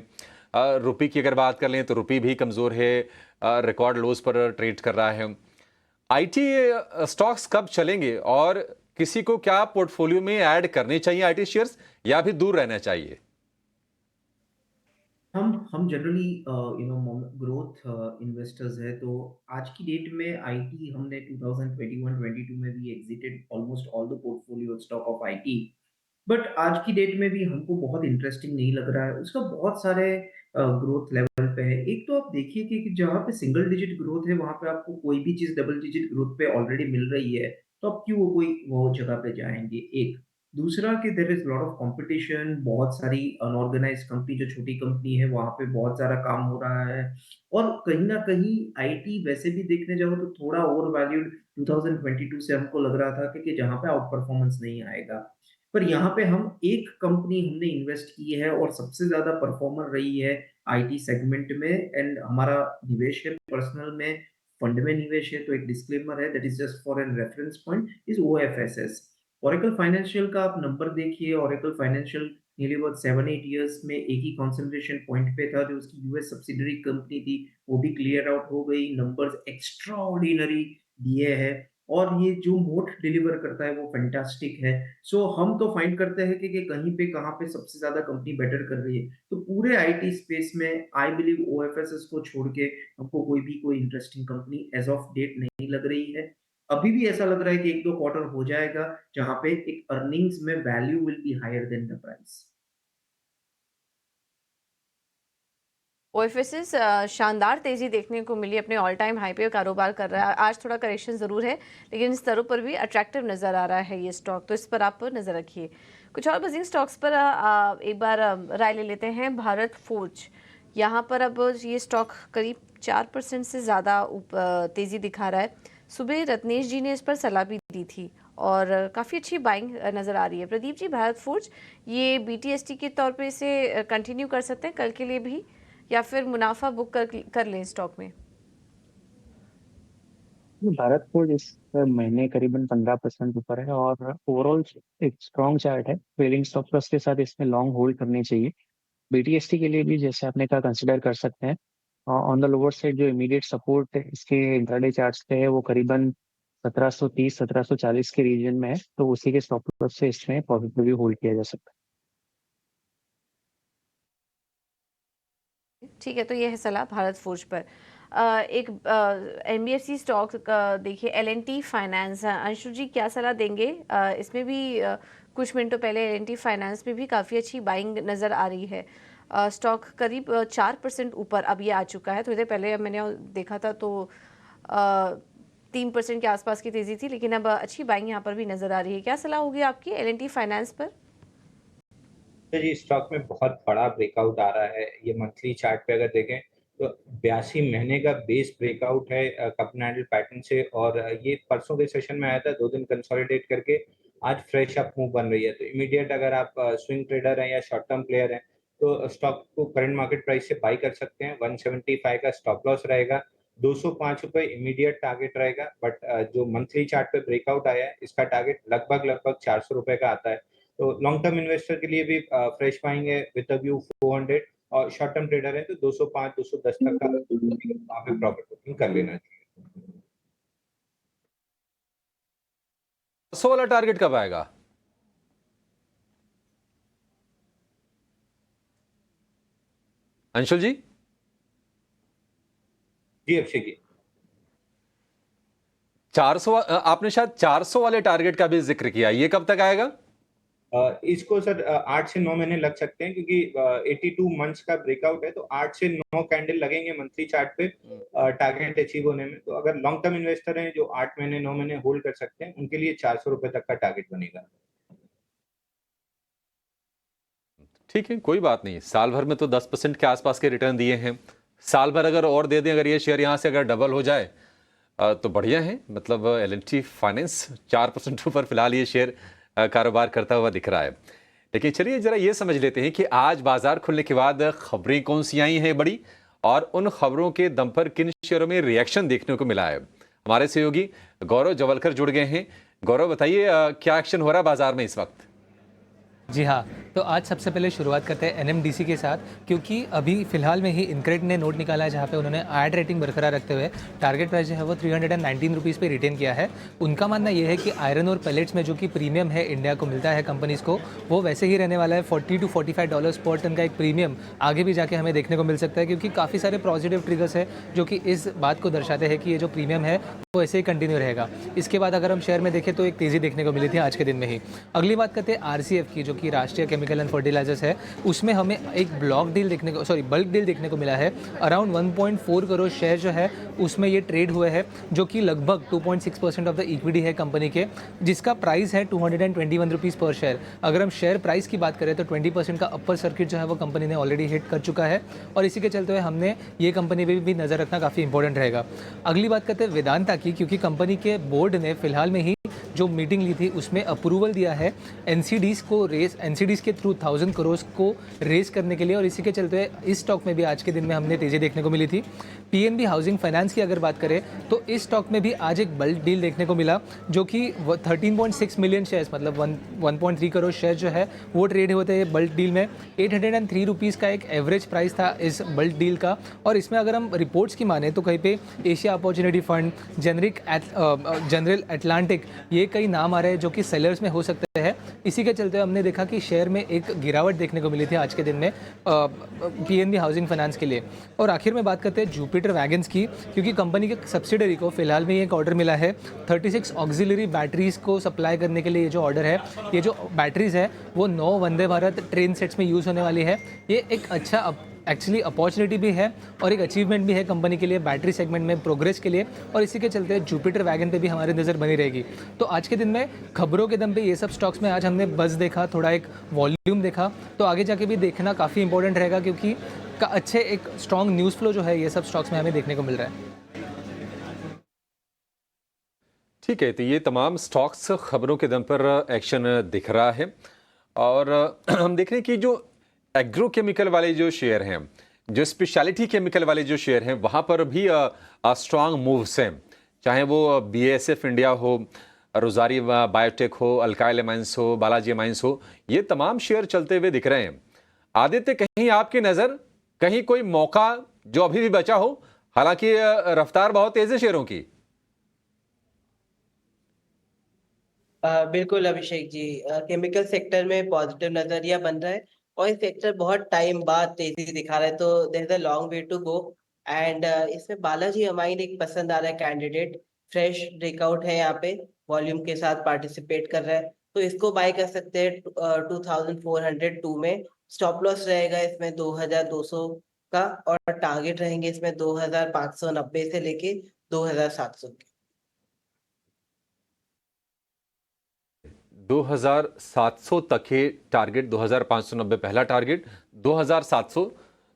रुपये की अगर बात कर लें तो रुपये भी कमज़ोर है, रिकॉर्ड लोज पर ट्रेड कर रहा है। आईटी स्टॉक्स कब चलेंगे, और किसी को क्या पोर्टफोलियो में ऐड करने चाहिए आईटी शेयर्स, या भी दूर रहना चाहिए? हम जनरली ग्रोथ इन्वेस्टर्स है, तो आज की डेट में आईटी हमने 2021-22 में भी exerted almost all the portfolio stock of IT. But आज की डेट में भी हमको बहुत इंटरेस्टिंग नहीं लग रहा है। उसका बहुत सारे ग्रोथ लेवल पे है। एक तो आप देखिए कि जहाँ पे सिंगल डिजिट ग्रोथ है, वहां पे आपको कोई भी चीज डबल डिजिट ग्रोथ पे ऑलरेडी मिल रही है, तो आप क्यों वो जगह पे जाएंगे? एक दूसरा कि there is lot of competition, बहुत सारी अनऑर्गेनाइज्ड कंपनी, जो छोटी कंपनी है वहां पे बहुत सारा काम हो रहा है। और कहीं ना कहीं आईटी वैसे भी देखने जाओ तो थोड़ा ओवर वैल्यूड 2022 से हमको लग रहा था कि जहाँ पे आउट परफॉर्मेंस नहीं आएगा। पर यहाँ पे हम एक कंपनी हमने इन्वेस्ट की है और सबसे ज्यादा परफॉर्मर रही है आईटी सेगमेंट में, एंड हमारा निवेश है पर्सनल में, फंड में निवेश है, तो एक डिस्क्लेमर है, that is just for an reference point, is OFSS. Oracle financial का आप नंबर देखिए, Oracle financial nearly about 7-8 years में एक ही कंसंट्रेशन पॉइंट पे था। जो उसकी यूएस सब्सिडरी कंपनी थी वो भी क्लियर आउट हो गई, नंबर्स एक्स्ट्राऑर्डिनरी दिए हैं, और ये जो मोट डिलीवर करता है वो फैंटास्टिक है। सो हम तो फाइंड करते हैं कि कहीं पे कहाँ पे सबसे ज्यादा कंपनी बेटर कर रही है। तो पूरे आईटी स्पेस में आई बिलीव ओएफएसएस को छोड़ के हमको कोई interesting company as of date नहीं लग रही है। अभी भी ऐसा लग रहा है कि 1-2 क्वार्टर हो जाएगा जहां पे एक अर्निंग्स में value will be higher than the price. OFSS शानदार तेजी देखने को मिली, अपने ऑल टाइम हाई पे कारोबार कर रहा है। आज थोड़ा करेक्शन ज़रूर है, लेकिन स्तरों पर भी अट्रैक्टिव नज़र आ रहा है ये स्टॉक, तो इस पर आप नज़र रखिए। कुछ और बजिंग स्टॉक्स पर एक बार राय ले लेते हैं। भारत फोर्ज यहाँ पर अब ये स्टॉक करीब 4% से ज़्यादा तेज़ी दिखा रहा है। सुबह रत्नेश जी ने इस पर सलाह भी दी थी और काफ़ी अच्छी बाइंग नज़र आ रही है। प्रदीप जी, भारत फोर्ज ये BTST के तौर पे इसे कंटिन्यू कर सकते हैं कल के लिए भी, या फिर मुनाफा बुक कर लें स्टॉक में? भारत फोर्ज इस महीने करीबन 15% ऊपर है और ओवरऑल एक स्ट्रॉन्ग चार्ट है। ट्रेलिंग स्टॉप लॉस के साथ इसमें लॉन्ग होल्ड करनी चाहिए। BTST के लिए भी जैसे आपने कहा कंसिडर कर सकते हैं। ऑन द लोअर साइड जो इमीडिएट सपोर्ट इसके इंट्राडे चार्ट्स पे है वो करीबन 1730-1740 के रीजन में है, तो उसी के स्टॉप लॉस से इसमें पॉजिटिवली होल्ड किया जा सकता है। ठीक है, तो ये है सलाह भारत फोर्ज पर। एक NBFC स्टॉक देखिए, L&T फाइनेंस, अंशु जी क्या सलाह देंगे? इसमें भी कुछ मिनटों पहले L&T फाइनेंस में भी काफ़ी अच्छी बाइंग नज़र आ रही है। स्टॉक करीब 4% ऊपर अब ये आ चुका है। थोड़ी देर पहले मैंने देखा था तो 3% के आसपास की तेज़ी थी, लेकिन अब अच्छी बाइंग यहाँ पर भी नज़र आ रही है। क्या सलाह होगी आपकी L&T फाइनेंस पर? जी, स्टॉक में बहुत बड़ा ब्रेकआउट आ रहा है। ये मंथली चार्ट पे अगर देखें तो 82 महीने का बेस ब्रेकआउट है कप हैंडल पैटर्न से, और ये परसों के सेशन में आया था, 2 दिन कंसोलिडेट करके आज फ्रेश अप मूव बन रही है। तो इमीडिएट अगर आप स्विंग ट्रेडर हैं या शॉर्ट टर्म प्लेयर हैं तो स्टॉक को करंट मार्केट प्राइस से बाई कर सकते हैं। 175 का स्टॉप लॉस रहेगा, 205 रुपए इमीडिएट टारगेट रहेगा। बट जो मंथली चार्ट पे ब्रेकआउट आया है इसका टारगेट लगभग 400 रुपए का आता है। तो लॉन्ग टर्म इन्वेस्टर के लिए भी फ्रेश बाइंग है विद अ व्यू 400, और शॉर्ट टर्म ट्रेडर है तो 205-210 तक का वहाँ पे प्रॉफिट बुकिंग कर लेना चाहिए। 100 वाला टारगेट कब आएगा? अंशुल जी? जी अक्षय जी, 400 आपने शायद 400 वाले टारगेट का भी जिक्र किया, ये कब तक आएगा? इसको सर 8 से 9 महीने लग सकते हैं, क्योंकि 82 मंथ्स का ब्रेकआउट है, तो 8 से 9 कैंडल लगेंगे मंथली चार्ट पे टारगेट अचीव होने में। तो अगर लॉन्ग टर्म इन्वेस्टर हैं जो 8 महीने 9 महीने होल्ड कर सकते हैं, उनके लिए 400 रुपए तक का टारगेट बनेगा। ठीक है, कोई बात नहीं। साल भर में तो 10% के आसपास के रिटर्न दिए हैं। साल भर अगर और दे दें, अगर ये शेयर यहाँ से अगर डबल हो जाए तो बढ़िया है। मतलब L&T फाइनेंस 4% ऊपर फिलहाल ये शेयर कारोबार करता हुआ दिख रहा है। लेकिन चलिए जरा ये समझ लेते हैं कि आज बाजार खुलने के बाद खबरें कौन सी आई हैं बड़ी, और उन खबरों के दम पर किन शेयरों में रिएक्शन देखने को मिला है। हमारे सहयोगी गौरव जवलकर जुड़ गए हैं। गौरव बताइए, क्या एक्शन हो रहा है बाजार में इस वक्त? जी हाँ, तो आज सबसे पहले शुरुआत करते हैं NMDC के साथ, क्योंकि अभी फिलहाल में ही इनक्रेडिट ने नोट निकाला है जहाँ पे उन्होंने ऐड रेटिंग बरकरार रखते हुए टारगेट प्राइस जो है वो 319 रुपीज़ पे रिटेन किया है। उनका मानना ये है कि आयरन और पैलेट्स में जो कि प्रीमियम है इंडिया को मिलता है कंपनीज़ को, वो वैसे ही रहने वाला है। $40 to $45 पर टन का एक प्रीमियम आगे भी जाके हमें देखने को मिल सकता है, क्योंकि काफ़ी सारे पॉजिटिव ट्रिगर्स है जो कि इस बात को दर्शाते हैं कि ये जो प्रीमियम है वो ऐसे ही कंटिन्यू रहेगा। इसके बाद अगर हम शेयर में देखें तो एक तेज़ी देखने को मिली थी आज के दिन में ही। अगली बात करते हैं RCF की, जो कि राष्ट्रीय केमिकल एंड फर्टिलाइजर्स है। उसमें हमें एक बल्क डील देखने को मिला है। अराउंड 1.4 करोड़ शेयर जो है उसमें ये ट्रेड हुए हैं, जो कि लगभग 2.6% ऑफ द इक्विटी है कंपनी के, जिसका प्राइस है 221 रुपीज़ पर शेयर। अगर हम शेयर प्राइस की बात करें तो 20% का अपर सर्किट जो है वो कंपनी ने ऑलरेडी हिट कर चुका है, और इसी के चलते हुए हमने ये कंपनी पर भी नज़र रखना काफ़ी इंपॉर्टेंट रहेगा। अगली बात करते हैं वेदांता की, क्योंकि कंपनी के बोर्ड ने फिलहाल में ही जो मीटिंग ली थी उसमें अप्रूवल दिया है एनसीडीज के थ्रू 1000 करोड़ को रेस करने के लिए, और इसी के चलते इस स्टॉक में भी आज के दिन में हमने तेज़ी देखने को मिली थी। PNB हाउसिंग फाइनेंस की अगर बात करें तो इस स्टॉक में भी आज एक बल्क डील देखने को मिला, जो कि 13.6 मिलियन शेयर्स, मतलब 1.3 करोड़ शेयर जो है वो ट्रेड होते हैं बल्क डील में। 803 रुपीज़ का एक एवरेज प्राइस था इस बल्क डील का, और इसमें अगर हम रिपोर्ट्स की माने तो कहीं पे Asia opportunity fund, general Atlantic, ये कई नाम आ रहे हैं जो कि सेलर्स में हो सकते हैं। इसी के चलते हमने देखा कि शेयर में एक गिरावट देखने को मिली थी आज के दिन में PNB हाउसिंग फाइनेंस के लिए। और आखिर में बात करते हैं जुपिटर वैगन्स की, क्योंकि कंपनी के सब्सिडरी को फिलहाल में एक ऑर्डर मिला है 36 ऑक्सिलरी बैटरीज को सप्लाई करने के लिए। ये जो ऑर्डर है, ये जो बैटरीज है वो 9 वंदे भारत ट्रेन सेट्स में यूज़ होने वाली है। ये एक अच्छा एक्चुअली अपॉर्चुनिटी भी है और एक अचीवमेंट भी है कंपनी के लिए बैटरी सेगमेंट में प्रोग्रेस के लिए, और इसी के चलते जुपिटर वैगन पे भी हमारी नज़र बनी रहेगी। तो आज के दिन में खबरों के दम पे ये सब स्टॉक्स में आज हमने बज़ देखा, थोड़ा एक वॉल्यूम देखा, तो आगे जाके भी देखना काफ़ी इंपॉर्टेंट रहेगा, क्योंकि अच्छे एक स्ट्रॉन्ग न्यूज़ फ्लो जो है ये सब स्टॉक्स में हमें देखने को मिल रहा है। ठीक है, तो ये तमाम स्टॉक्स खबरों के दम पर एक्शन दिख रहा है और हम देख रहे हैं कि जो एग्रोकेमिकल वाले जो शेयर हैं, जो स्पेशलिटी केमिकल वाले जो शेयर हैं, वहाँ पर भी स्ट्रांग मूव्स हैं, चाहे वो BASF इंडिया हो, रोजारी बायोटेक हो, अल्काइल अमाइंस हो, बालाजी अमाइंस हो, ये तमाम शेयर चलते हुए दिख रहे हैं। आदित्य, कहीं आपकी नज़र, कहीं कोई मौका जो अभी भी बचा हो, हालांकि रफ्तार बहुत तेज है शेयरों की। बिल्कुल अभिषेक जी, केमिकल सेक्टर में पॉजिटिव नजरिया बन रहा है और ये सेक्टर बहुत टाइम बाद तेजी दिखा रहा है, तो there is a long way to go. And इसमें बालाजी अमाइन एक पसंद आ रहा है कैंडिडेट, फ्रेश ब्रेकआउट है यहाँ पे, वॉल्यूम के साथ पार्टिसिपेट कर रहा है, तो इसको बाय कर सकते हैं 2402 में। स्टॉप लॉस रहेगा इसमें 2200 का और टारगेट रहेंगे इसमें 2590 से लेके 2700 के। 2700 तक के टारगेट, 2590 पहला टारगेट, 2700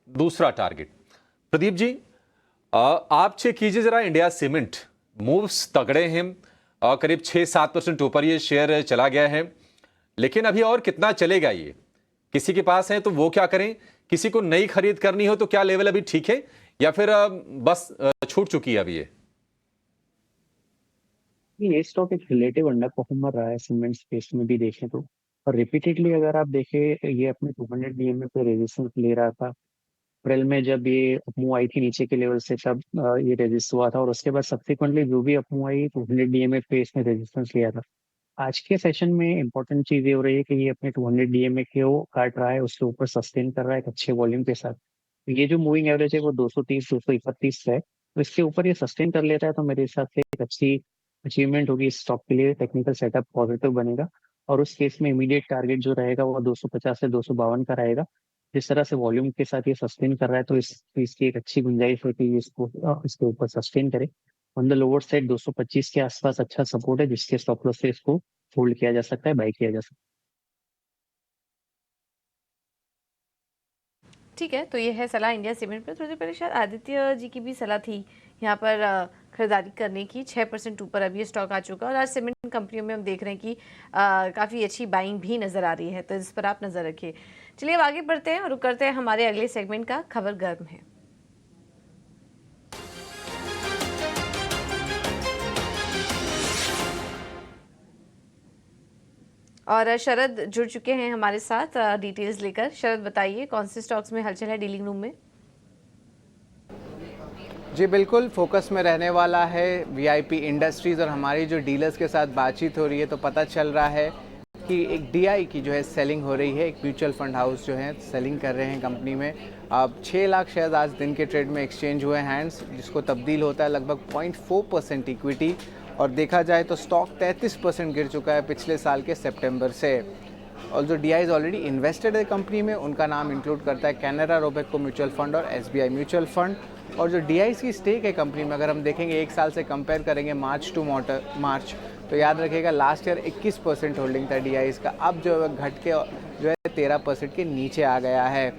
दूसरा टारगेट। प्रदीप जी, आप चेक कीजिए जरा, इंडिया सीमेंट मूव्स तगड़े हैं, करीब 6-7% ऊपर ये शेयर चला गया है, लेकिन अभी और कितना चलेगा ये? किसी के पास है तो वो क्या करें? किसी को नई खरीद करनी हो तो क्या लेवल अभी ठीक है या फिर बस छूट चुकी है अभी ये स्टॉक एक रिलेटिव अंडर परफॉर्मर रहा है सीमेंट स्पेस में भी देखें तो, और रिपीटेडली अगर आप देखें ये अपने 200 DMA पे रेजिस्टेंस ले रहा था। अप्रैल में जब ये अपमूव आई थी नीचे के लेवल से, तब ये रेजिस्ट हुआ था और उसके बाद सब्सिक्वेंटली जो भी अपमूव आई 200 DMA पे इसने रेजिस्टेंस लिया था। आज के सेशन में इंपॉर्टेंट चीज ये हो रही है कि ये अपने 200 DMA के वो काट रहा है, उसके ऊपर सस्टेन कर रहा है एक अच्छे वॉल्यूम के साथ। तो ये जो मूविंग एवरेज है वो 230-231 है, तो इसके ऊपर ये सस्टेन कर लेता है तो मेरे हिसाब से एक अच्छी अचीवमेंट होगी इस स्टॉक के लिए। टेक्निकल सेटअप पॉजिटिव बनेगा और उस केस में इमीडिएट टारगेट जो रहेगा वो 250 से 252 का रहेगा। जिस तरह से वॉल्यूम के साथ ये सस्टेन कर रहा है तो इसकी एक अच्छी गुंजाइश है कि इसको इसके ऊपर सस्टेन करे। ऑन द लोअर साइड 225 के आसपास अच्छा सपोर्ट है, जिसके स्टॉप लॉस से इसको होल्ड किया जा सकता है, बाय किया जा सकता है। ठीक है, तो ये है सलाह इंडिया सीमेंट पर। थोड़ी देर पहले शायद आदित्य जी की भी सलाह थी यहाँ पर खरीदारी करने की। 6% ऊपर अभी ये स्टॉक आ चुका है और आज सीमेंट कंपनियों में हम देख रहे हैं कि काफ़ी अच्छी बाइंग भी नज़र आ रही है, तो इस पर आप नज़र रखिए। चलिए अब आगे बढ़ते हैं और रुक करते हैं हमारे अगले सेगमेंट का, खबर गर्म है। और शरद जुड़ चुके हैं हमारे साथ डिटेल्स लेकर। शरद, बताइए कौन से स्टॉक्स में हलचल है डीलिंग रूम में? जी बिल्कुल, फोकस में रहने वाला है वीआईपी इंडस्ट्रीज़ और हमारी जो डीलर्स के साथ बातचीत हो रही है तो पता चल रहा है कि एक डीआई की जो है सेलिंग हो रही है। एक म्यूचुअल फंड हाउस जो है सेलिंग कर रहे हैं कंपनी में। अब 6 लाख शेयर आज दिन के ट्रेड में एक्सचेंज हुए हैंड्स, जिसको तब्दील होता है लगभग 0.4% इक्विटी, और देखा जाए तो स्टॉक 33% गिर चुका है पिछले साल के सितंबर से। और जो डीआई इज ऑलरेडी इन्वेस्टेड है कंपनी में, उनका नाम इंक्लूड करता है कैनरा रोबेको म्यूचुअल फंड और एसबीआई म्यूचुअल फंड। और जो डीआई की स्टेक है कंपनी में, अगर हम देखेंगे एक साल से कंपेयर करेंगे मार्च टू मार्च, तो याद रखिएगा लास्ट ईयर 21% होल्डिंग था डीआई का, अब जो है घट के जो है 13% के नीचे आ गया है।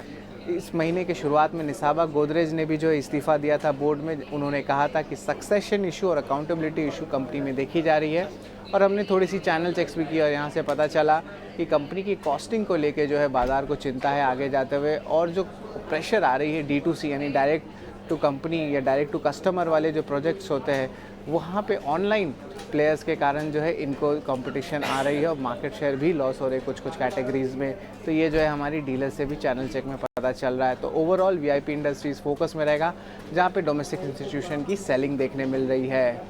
इस महीने के शुरुआत में निसाबा गोदरेज ने भी जो इस्तीफ़ा दिया था बोर्ड में। उन्होंने कहा था कि सक्सेशन इशू और अकाउंटेबिलिटी इशू कंपनी में देखी जा रही है, और हमने थोड़ी सी चैनल चेक्स भी की और यहाँ से पता चला कि कंपनी की कॉस्टिंग को लेके जो है बाज़ार को चिंता है आगे जाते हुए, और जो प्रेशर आ रही है D2C यानी डायरेक्ट टू कंपनी या डायरेक्ट टू कस्टमर वाले जो प्रोजेक्ट्स होते हैं, वहाँ पे ऑनलाइन प्लेयर्स के कारण जो है इनको कंपटीशन आ रही है और मार्केट शेयर भी लॉस हो रहे हैं कुछ कैटेगरीज में। तो ये जो है हमारी डीलर से भी चैनल चेक में पता चल रहा है। तो ओवरऑल वीआईपी इंडस्ट्रीज फोकस में रहेगा, जहाँ पे डोमेस्टिक इंस्टीट्यूशन की सेलिंग देखने मिल रही है।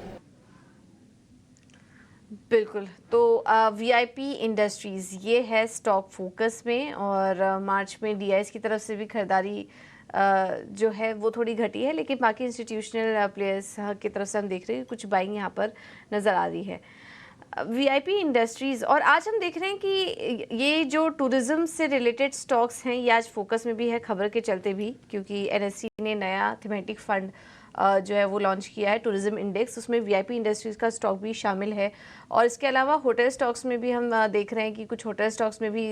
बिल्कुल, तो वीआईपी इंडस्ट्रीज़ ये है स्टॉक फोकस में, और मार्च में डीआईएस की तरफ से भी खरीदारी जो है वो थोड़ी घटी है, लेकिन बाकी इंस्टीट्यूशनल प्लेयर्स की तरफ से हम देख रहे हैं कुछ बाइंग यहाँ पर नज़र आ रही है वीआईपी इंडस्ट्रीज़। और आज हम देख रहे हैं कि ये जो टूरिज़्म से रिलेटेड स्टॉक्स हैं ये आज फोकस में भी है खबर के चलते भी, क्योंकि एनएससी ने नया थीमेटिक फंड जो है वो लॉन्च किया है, टूरिज्म इंडेक्स। उसमें वीआईपी इंडस्ट्रीज का स्टॉक भी शामिल है और इसके अलावा होटल स्टॉक्स में भी हम देख रहे हैं कि कुछ होटल स्टॉक्स में भी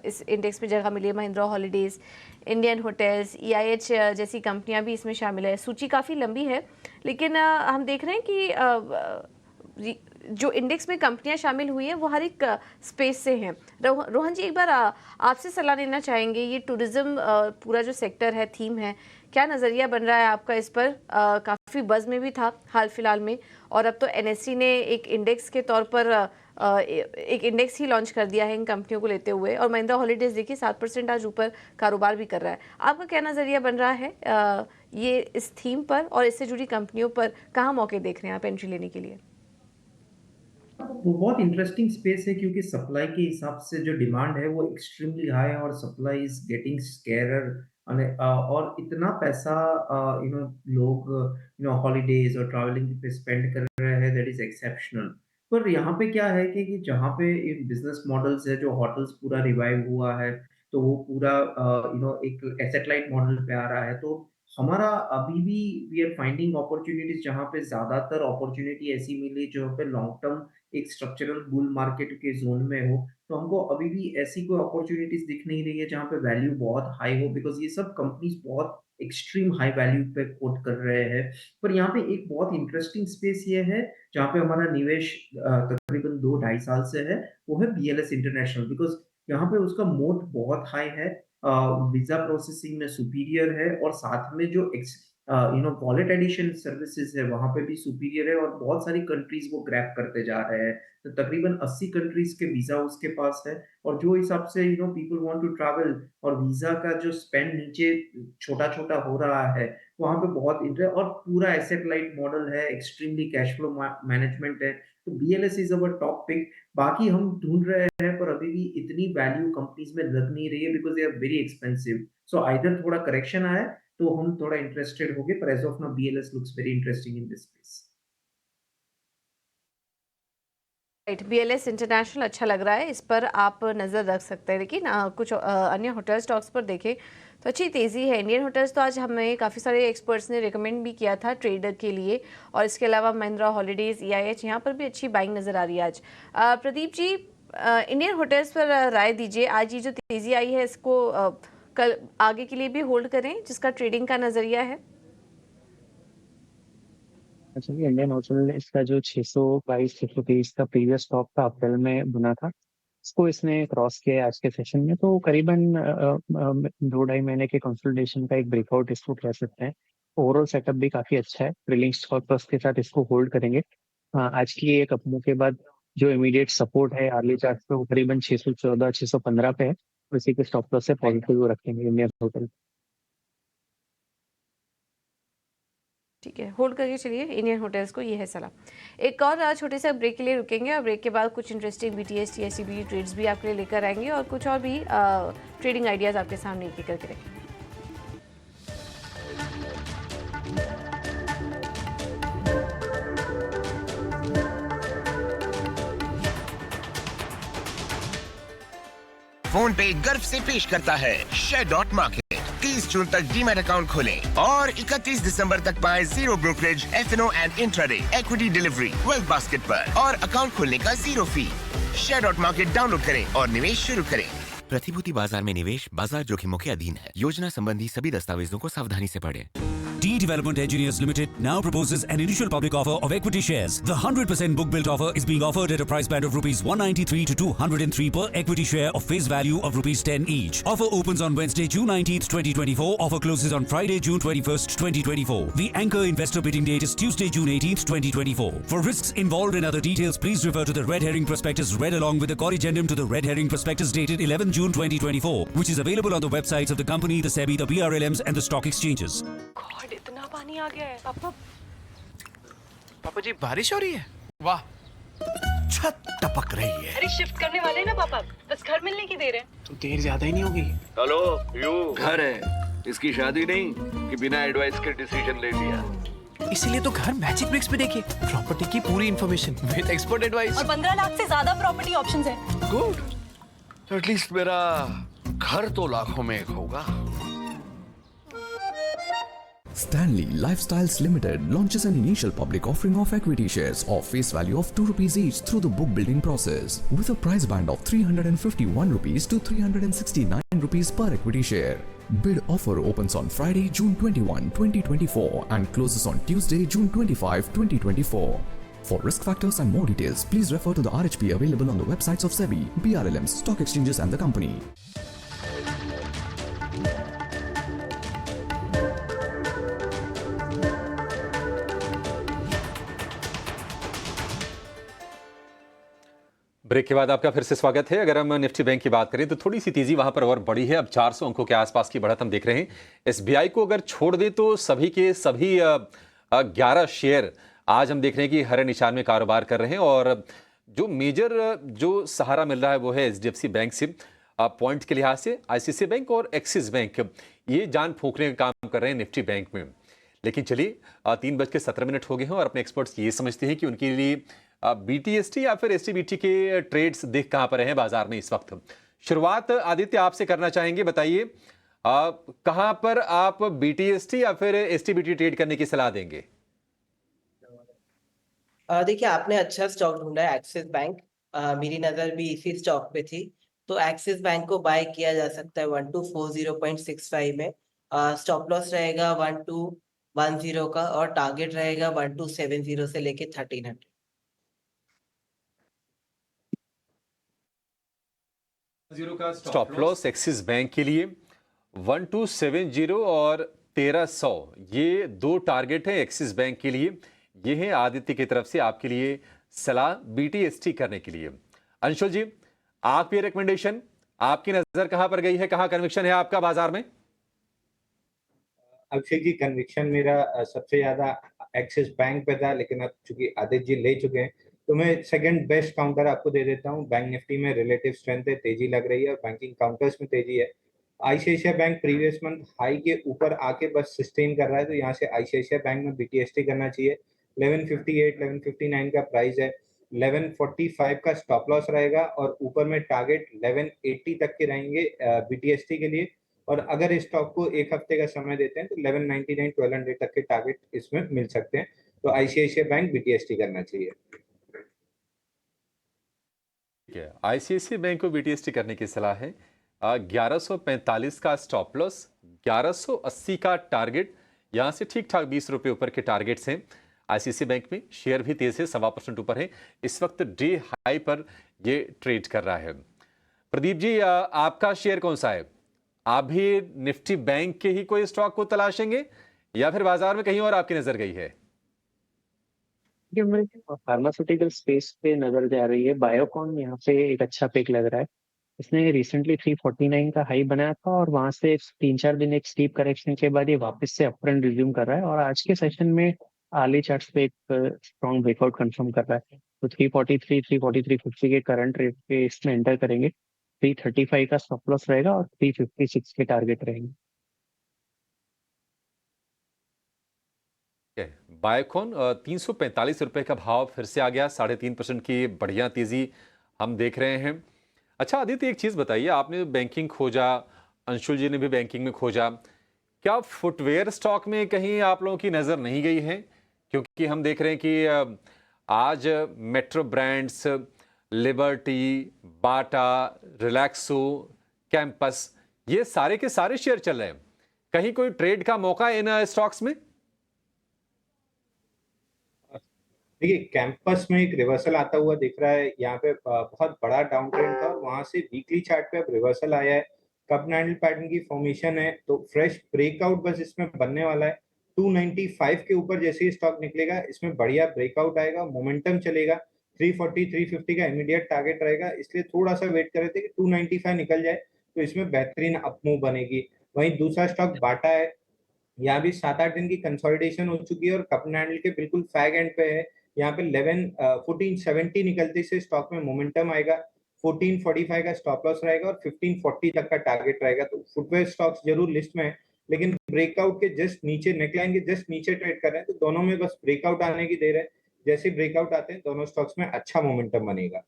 इस इंडेक्स में जगह मिली है। Mahindra holidays, Indian hotels, EIH जैसी कंपनियां भी इसमें शामिल है। सूची काफ़ी लंबी है, लेकिन हम देख रहे हैं कि जो इंडेक्स में कंपनियां शामिल हुई हैं वो हर एक स्पेस से हैं। रोहन जी, एक बार आपसे सलाह लेना चाहेंगे, ये टूरिज़्म पूरा जो सेक्टर है, थीम है, क्या नज़रिया बन रहा है आपका इस पर? काफ़ी बज़ में भी था हाल फिलहाल में, और अब तो NSE ने एक इंडेक्स के तौर पर एक इंडेक्स ही लॉन्च कर दिया है इन कंपनियों को लेते हुए, और महिंद्रा हॉलीडेज़ देखिए 7% आज ऊपर कारोबार भी कर रहा है। आपका क्या नज़रिया बन रहा है ये इस थीम पर, और इससे जुड़ी कंपनियों पर कहाँ मौके देख रहे हैं आप एंट्री लेने के लिए? वो बहुत इंटरेस्टिंग स्पेस है क्योंकि सप्लाई के हिसाब से जो डिमांड है वो एक्सट्रीमली हाई है और सप्लाई इज गेटिंग स्केरर, और इतना पैसा लोग हॉलीडेज और ट्रैवलिंग पे स्पेंड कर रहे हैं, दैट इज एक्सेप्शनल। पर यहाँ पे क्या है कि जहाँ पे बिजनेस मॉडल्स है, जो होटल्स पूरा रिवाइव हुआ है, तो वो पूरा एक एसेट लाइट मॉडल पे आ रहा है, तो हमारा अभी भी वी आर फाइंडिंग अपॉर्चुनिटीज जहाँ पे ज्यादातर अपॉर्चुनिटी ऐसी मिली जो पे लॉन्ग टर्म एक स्ट्रक्चरल बुल मार्केट के जोन में हो, तो हमको अभी भी ऐसी कोई अपॉर्चुनिटीज दिख नहीं रही है जहाँ पे वैल्यू बहुत हाई हो, बिकॉज ये सब कंपनीज बहुत एक्सट्रीम हाई वैल्यू पे कोट कर रहे हैं। पर यहाँ पे एक बहुत इंटरेस्टिंग स्पेस ये है जहाँ पे हमारा निवेश तकरीबन 2-2.5 साल से है, वो है BLS इंटरनेशनल, बिकॉज यहाँ पे उसका मोट बहुत हाई है, वीजा प्रोसेसिंग में सुपीरियर है, और साथ में जो वॉलेट एडिशन सर्विसेज है वहां पे भी सुपीरियर है, और बहुत सारी कंट्रीज वो ग्रैब करते जा रहे हैं। तो तकरीबन 80 कंट्रीज के वीजा उसके पास है, और जो हिसाब से पीपल वांट टू ट्रैवल और वीजा का जो स्पेंड नीचे छोटा छोटा हो रहा है, वहां पे बहुत इंटरेस्ट, और पूरा एसेट लाइट मॉडल है, एक्सट्रीमली कैश फ्लो मैनेजमेंट है, तो BLS is our top pick. बाकी हम ढूंढ रहे हैं, पर अभी भी इतनी वैल्यू कंपनीज में लग नहीं रही है, because they are very expensive. So either थोड़ा करेक्शन आए तो हम थोड़ा इंटरेस्टेड होंगे, पर as of now BLS looks very interesting in this space. Right, BLS international अच्छा लग रहा है, इस पर आप नज़र रख सकते हैं। लेकिन कुछ अन्य होटल स्टॉक्स पर देखें तो अच्छी तेज़ी है। इंडियन होटल्स तो आज हमें काफ़ी सारे एक्सपर्ट्स ने रिकमेंड भी किया था ट्रेडर के लिए, और इसके अलावा महिंद्रा हॉलीडेज़, EIH, यहाँ पर भी अच्छी बाइंग नज़र आ रही है आज। प्रदीप जी, इंडियन होटल्स पर राय दीजिए, आज ये जो तेज़ी आई है इसको कल आगे के लिए भी होल्ड करें, जिसका ट्रेडिंग का नज़रिया है? अच्छा, ये इंडियन होटल ने इसका जो 622-623 का प्रीवियस स्टॉक था अप्रैल में बना था, इसको इसने क्रॉस किया है आज के सेशन में, तो करीबन 2-2.5 महीने के कंसोलिडेशन का एक ब्रेकआउट इसको कह सकते हैं। ओवरऑल सेटअप भी काफी अच्छा है, ट्रेलिंग स्टॉक प्लस के साथ इसको होल्ड करेंगे। आज की एक अपमूव के बाद जो इमीडिएट सपोर्ट है अर्ली चार्ट पे वो करीबन 614-615 पे है, उसी के स्टॉप लॉस से पॉजिटिव रखेंगे इंडियन होटल। ठीक है, होल्ड करके चलिए इंडियन होटल्स को, ये है सलाह। एक और छोटे से ब्रेक के लिए रुकेंगे, और ब्रेक के बाद कुछ इंटरेस्टिंग BTS TSEB ट्रेड्स भी आपके लिए लेकर आएंगे, और कुछ और भी ट्रेडिंग आइडियाज़ आपके सामने एक एक करके रखेंगे। फोन पे गर्व से पेश करता है Share.Market। 30 जून तक डीमैट अकाउंट खोलें और 31 दिसंबर तक पाएं 0 brokerage F&O and intraday equity delivery wealth basket पर, और अकाउंट खोलने का 0 फी। Share.Market डाउनलोड करें और निवेश शुरू करें। प्रतिभूति बाजार में निवेश बाजार जोखिमों के अधीन है। योजना संबंधी सभी दस्तावेजों को सावधानी से पढ़ें। D Development Engineers Limited now proposes an initial public offer of equity shares. The 100% book built offer is being offered at a price band of rupees 193 to 203 per equity share of face value of rupees 10 each. Offer opens on Wednesday, June 19th, 2024. Offer closes on Friday, June 21st, 2024. The anchor investor bidding date is Tuesday, June 18th, 2024. For risks involved and other details, please refer to the red herring prospectus read along with the corrigendum to the red herring prospectus dated 11 June 2024, which is available on the websites of the company, the SEBI, the BRLMs and the stock exchanges. इतना पानी आ गया है पापा। पापा जी, बारिश हो रही है? वाह, छत टपक रही है। अरे शिफ्ट करने वाले हैं ना पापा, बस घर मिलने की देर है। तो देर ज्यादा ही नहीं होगी। हेलो, यू घर है, इसकी शादी नहीं कि बिना एडवाइस के डिसीजन ले लिया। इसीलिए तो घर मैजिक ब्रिक्स पे देखिए, प्रॉपर्टी की पूरी इन्फॉर्मेशन विद एक्सपर्ट एडवाइस, और 15 लाख से ज्यादा प्रॉपर्टी ऑप्शंस हैं। गुड, तो एटलीस्ट मेरा घर तो लाखों में एक होगा। Stanley Lifestyles Limited launches an initial public offering of equity shares of face value of 2 rupees each through the book building process with a price band of 351 rupees to 369 rupees per equity share. Bid offer opens on Friday, June 21, 2024 and closes on Tuesday, June 25, 2024. For risk factors and more details, please refer to the RHP available on the websites of SEBI, BRLMs, stock exchanges and the company. Break के बाद आपका फिर से स्वागत है। अगर हम Nifty bank की बात करें तो थोड़ी सी तेजी वहां पर और बढ़ी है। अब 400 अंकों के आसपास की बढ़त हम देख रहे हैं। एसबीआई को अगर छोड़ दे तो सभी के सभी 11 शेयर आज हम देख रहे हैं कि हरे निशान में कारोबार कर रहे हैं और जो मेजर जो सहारा मिल रहा है वो है एचडीएफसी बैंक से। पॉइंट के लिहाज से आईसीआईसीआई बैंक और एक्सिस बैंक ये जान फूंकने का काम कर रहे हैं निफ्टी बैंक में। लेकिन चलिए 3:17 हो गए हैं और अपने एक्सपर्ट्स ये समझते हैं कि उनके लिए बीटीएसटी या फिर एसटीबीटी के ट्रेड्स देख कहां पर हैं बाजार में इस वक्त। शुरुआत आदित्य आपसे करना चाहेंगे, बताइए कहां पर आप बीटीएसटी या फिर एसटीबीटी ट्रेड करने की सलाह देंगे? देखिए, आपने अच्छा स्टॉक ढूंढा है एक्सिस बैंक। मेरी नजर भी इसी स्टॉक पे थी, तो एक्सिस बैंक को बाय किया जा सकता है 1240.65 में। स्टॉप लॉस रहेगा 1210 का और टारगेट रहेगा 1270 से लेके 1300। स्टॉप लॉस एक्सिस बैंक के लिए 1270 और 1300 ये दो टारगेट है एक्सिस बैंक के लिए। ये है आदित्य की तरफ से आपके लिए सलाह बीटीएसटी करने के लिए। अंशुल जी, आपकी रिकमेंडेशन, आपकी नजर कहां पर गई है, कहां कन्विक्शन है आपका बाजार में? अभिषेक जी, कन्विक्शन मेरा सबसे ज्यादा एक्सिस बैंक पे था, लेकिन अब चूंकि आदित्य जी ले चुके हैं तो मैं सेकंड बेस्ट काउंटर आपको दे देता हूं। बैंक निफ्टी में रिलेटिव स्ट्रेंथ है, तेजी लग रही है और बैंकिंग काउंटर्स में तेजी है। ICICI bank previous month high के ऊपर आके बस सस्टेन कर रहा है, तो यहाँ से आईसीआईसीआई बैंक में बीटीएसटी करना चाहिए। 1158 1159 का प्राइस है, 1145 का स्टॉप लॉस रहेगा और ऊपर में टारगेट 1180 तक के रहेंगे बीटीएसटी के लिए। और अगर इस स्टॉक को एक हफ्ते का समय देते हैं तो 1199 1200 तक के टारगेट इसमें मिल सकते हैं। तो आईसीआईसीआई बैंक बीटीएसटी करना चाहिए। ठीक है, आईसीआईसीआई बैंक को बीटीएसटी करने की सलाह है। 1145 का स्टॉप लॉस, 1180 का टारगेट, यहां से ठीक ठाक 20 रुपए ऊपर के टारगेट्स हैं। आईसीआईसीआई बैंक में शेयर भी तेज है, 1.25% ऊपर है इस वक्त, डे हाई पर ये ट्रेड कर रहा है। प्रदीप जी, आपका शेयर कौन सा है? आप भी निफ्टी बैंक के ही कोई स्टॉक को तलाशेंगे या फिर बाजार में कहीं और आपकी नजर गई है? फार्मास्यूटिकल स्पेस पे नजर जा रही है। बायोकॉन यहाँ पे एक अच्छा पिक लग रहा है। इसने रिसेंटली 349 का हाई बनाया था और वहां से 3-4 दिन एक स्टीप करेक्शन के बाद ये वापस से अप ट्रेंड रिज्यूम कर रहा है और आज के सेशन में आर्ली चार्ट्स पे एक स्ट्रॉन्ग ब्रेकआउट कंफर्म कर रहा है। तो 343 343.50 के करंट रेट पे इसमें एंटर करेंगे। 335 का स्टॉप लॉस रहेगा और 356 के टारगेट रहेंगे। बायोकॉन 345 रुपए का भाव फिर से आ गया, 3.5% की बढ़िया तेजी हम देख रहे हैं। अच्छा आदित्य, एक चीज बताइए, आपने बैकिंग खोजा, अंशुल जी ने भी बैंकिंग में खोजा, क्या फुटवेयर स्टॉक में कहीं आप लोगों की नजर नहीं गई है? क्योंकि हम देख रहे हैं कि आज मेट्रो ब्रांड्स, लिबर्टी, बाटा, रिलैक्सो, कैंपस, ये सारे के सारे शेयर चल रहे हैं। कहीं कोई ट्रेड का मौका इन स्टॉक्स में? देखिए, कैंपस में एक रिवर्सल आता हुआ दिख रहा है। यहाँ पे बहुत बड़ा डाउन ट्रेंड था, वहां से वीकली चार्ट पे अब रिवर्सल आया है। कप हैंडल पैटर्न की फॉर्मेशन है, तो फ्रेश ब्रेकआउट बस इसमें बनने वाला है। 295 के ऊपर जैसे ही स्टॉक निकलेगा इसमें बढ़िया ब्रेकआउट आएगा, मोमेंटम चलेगा। 340 350 का इमीडिएट टारगेट रहेगा, इसलिए थोड़ा सा वेट कर रहे थे कि 295 निकल जाए तो इसमें बेहतरीन अप मूव बनेगी। वहीं दूसरा स्टॉक बाटा है, यहाँ भी 7-8 दिन की कंसोलिडेशन हो चुकी है और कप हैंडल के बिल्कुल फैग एंड पे है। यहाँ पे 1470 निकलते से स्टॉक में मोमेंटम आएगा। 1445 का स्टॉप लॉस रहेगा और 1540 तक का टारगेट रहेगा। तो फुटवेयर स्टॉक्स जरूर लिस्ट में है, लेकिन ब्रेकआउट के जस्ट नीचे, नेकलाइन के जस्ट नीचे ट्रेड कर रहे हैं, तो दोनों में बस ब्रेकआउट आने की देर है। जैसे ब्रेकआउट आते हैं दोनों स्टॉक्स में अच्छा मोमेंटम बनेगा।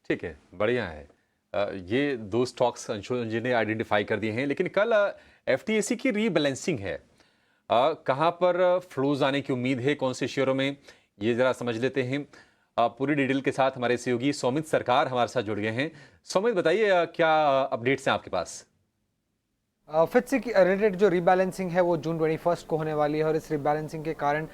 ठीक है, बढ़िया है। ये दो स्टॉक्स अंशुल जी ने आइडेंटिफाई कर दिए हैं, लेकिन कल एफटीएसी की रीबैलेंसिंग है। कहाँ पर फ्लोज आने की उम्मीद है, कौन से शेयरों में, ये जरा समझ लेते हैं। पूरी डिटेल के साथ हमारे सहयोगी सौमित सरकार हमारे साथ जुड़ गए हैं। सौमित बताइए, क्या अपडेट्स हैं आपके पास? फिट्सी की रिलेटेड जो रीबैलेंसिंग है वो जून 21 को होने वाली है और इस रीबैलेंसिंग के कारण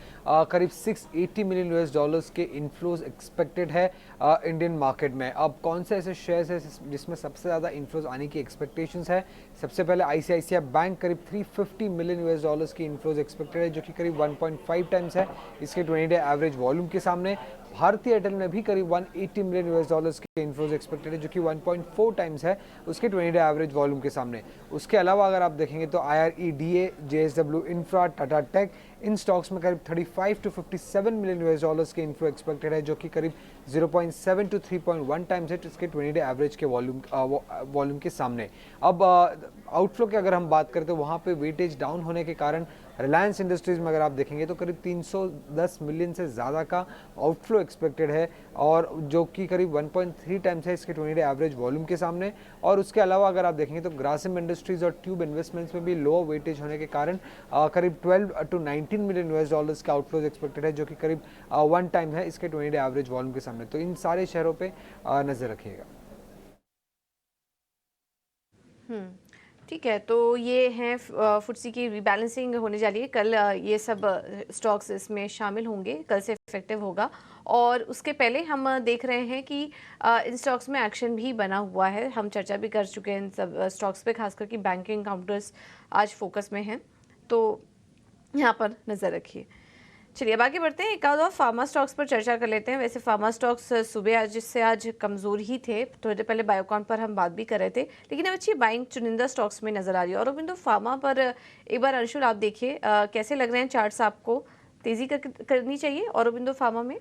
करीब $680 मिलियन के इनफ्लोज एक्सपेक्टेड है इंडियन मार्केट में। अब कौन से ऐसे शेयर्स हैं जिसमें सबसे ज़्यादा इनफ्लोज आने की एक्सपेक्टेशंस है? सबसे पहले आईसीआईसीआई बैंक करीब $350 मिलियन की इनफ्लोज एक्सपेक्टेड है, जो कि करीब 1.5 टाइम्स है इसके 20-डे एवरेज वॉल्यूम के सामने। भारतीय एयरटेल में भी करीब $180 मिलियन के इनफ्लोज एक्सपेक्टेड है, जो कि 1.4 टाइम्स है उसके 20-डे एवरेज वॉल्यूम के सामने। उसके अलावा अगर आप देखेंगे तो IREDA, JSW infra, Tata tech, इन स्टॉक्स में करीब $35 to $57 मिलियन के इनफ्लो एक्सपेक्टेड है, जो कि करीब 0.7 to 3.1 टाइम्स है इसके 20-डे एवरेज के वॉल्यूम के सामने। अब आउटफ्लो की अगर हम बात करें तो वहाँ पे वेटेज डाउन होने के कारण रिलायंस इंडस्ट्रीज में अगर आप देखेंगे तो करीब 310 मिलियन से ज़्यादा का आउटफ्लो एक्सपेक्टेड है, और जो कि करीब 1.3 टाइम्स है इसके 20-डे एवरेज वॉल्यूम के सामने। और उसके अलावा अगर आप देखेंगे तो ग्रासिम इंडस्ट्रीज और ट्यूब इन्वेस्टमेंट्स में भी लो वेटेज होने के कारण करीब 12 to 19 मिलियन US का आउटफ्लोज एक्सपेक्टेड है, जो कि करीब 1 टाइम है इसके 20-डे एवरेज वॉल्यूम के सामने। तो इन सारे शहरों पे नजर रखिएगा। ठीक है, तो ये हैं फुट्सी की रीबैलेंसिंग होने जा रही है कल। ये सब स्टॉक्स इसमें शामिल होंगे, कल से इफेक्टिव होगा। और उसके पहले हम देख रहे हैं कि इन स्टॉक्स में एक्शन भी बना हुआ है। हम चर्चा भी कर चुके हैं इन सब स्टॉक्स पे, खासकर कि बैंकिंग काउंटर्स आज फोकस में हैं, तो यहाँ पर नज़र रखिए। चलिए अब आगे बढ़ते हैं, एक आध और फार्मा स्टॉक्स पर चर्चा कर लेते हैं। वैसे फार्मा स्टॉक्स सुबह आज कमज़ोर ही थे। थोड़ी देर पहले बायोकॉन पर हम बात भी कर रहे थे, लेकिन अब अच्छी बाइंग चुनिंदा स्टॉक्स में नज़र आ रही है। और अभी तो फार्मा पर एक बार अंशुल आप देखिए कैसे लग रहे हैं चार्ट्स आपको? तेज़ी करनी चाहिए औरोबिंदो फार्मा में?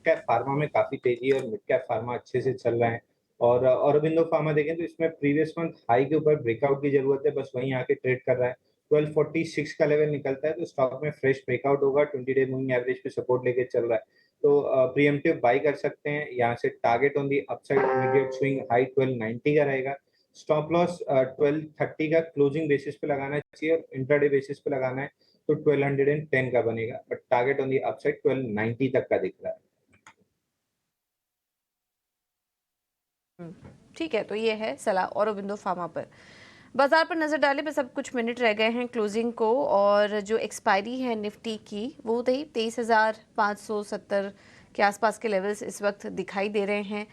कैप फार्मा में काफी तेजी है और मिड कैप फार्मा अच्छे से चल रहा है। और औरोबिंदो फार्मा देखें तो इसमें प्रीवियस मंथ हाई के ऊपर ब्रेकआउट की जरूरत है, बस वहीं आके ट्रेड कर रहा है। 1246 का लेवल निकलता है तो स्टॉक में फ्रेश ब्रेकआउट होगा। 20-डे मूविंग एवरेज पे सपोर्ट लेके चल रहा है, तो प्रीएम्प्टिव बाई कर सकते हैं। यहाँ से target on the upside immediate swing high 1290 का रहेगा। स्टॉप लॉस 1230 का क्लोजिंग बेसिस पे लगाना चाहिए और इंट्राडे बेसिस पे लगाना है तो 1210 का बनेगा, but target on the upside 1290 तक का दिख रहा है। ठीक है, तो ये है सलाह औरोबिंदो फार्मा पर। बाजार पर नज़र डालें, बस अब कुछ मिनट रह गए हैं क्लोजिंग को, और जो एक्सपायरी है निफ्टी की वो 23,570 के आसपास के लेवल्स इस वक्त दिखाई दे रहे हैं।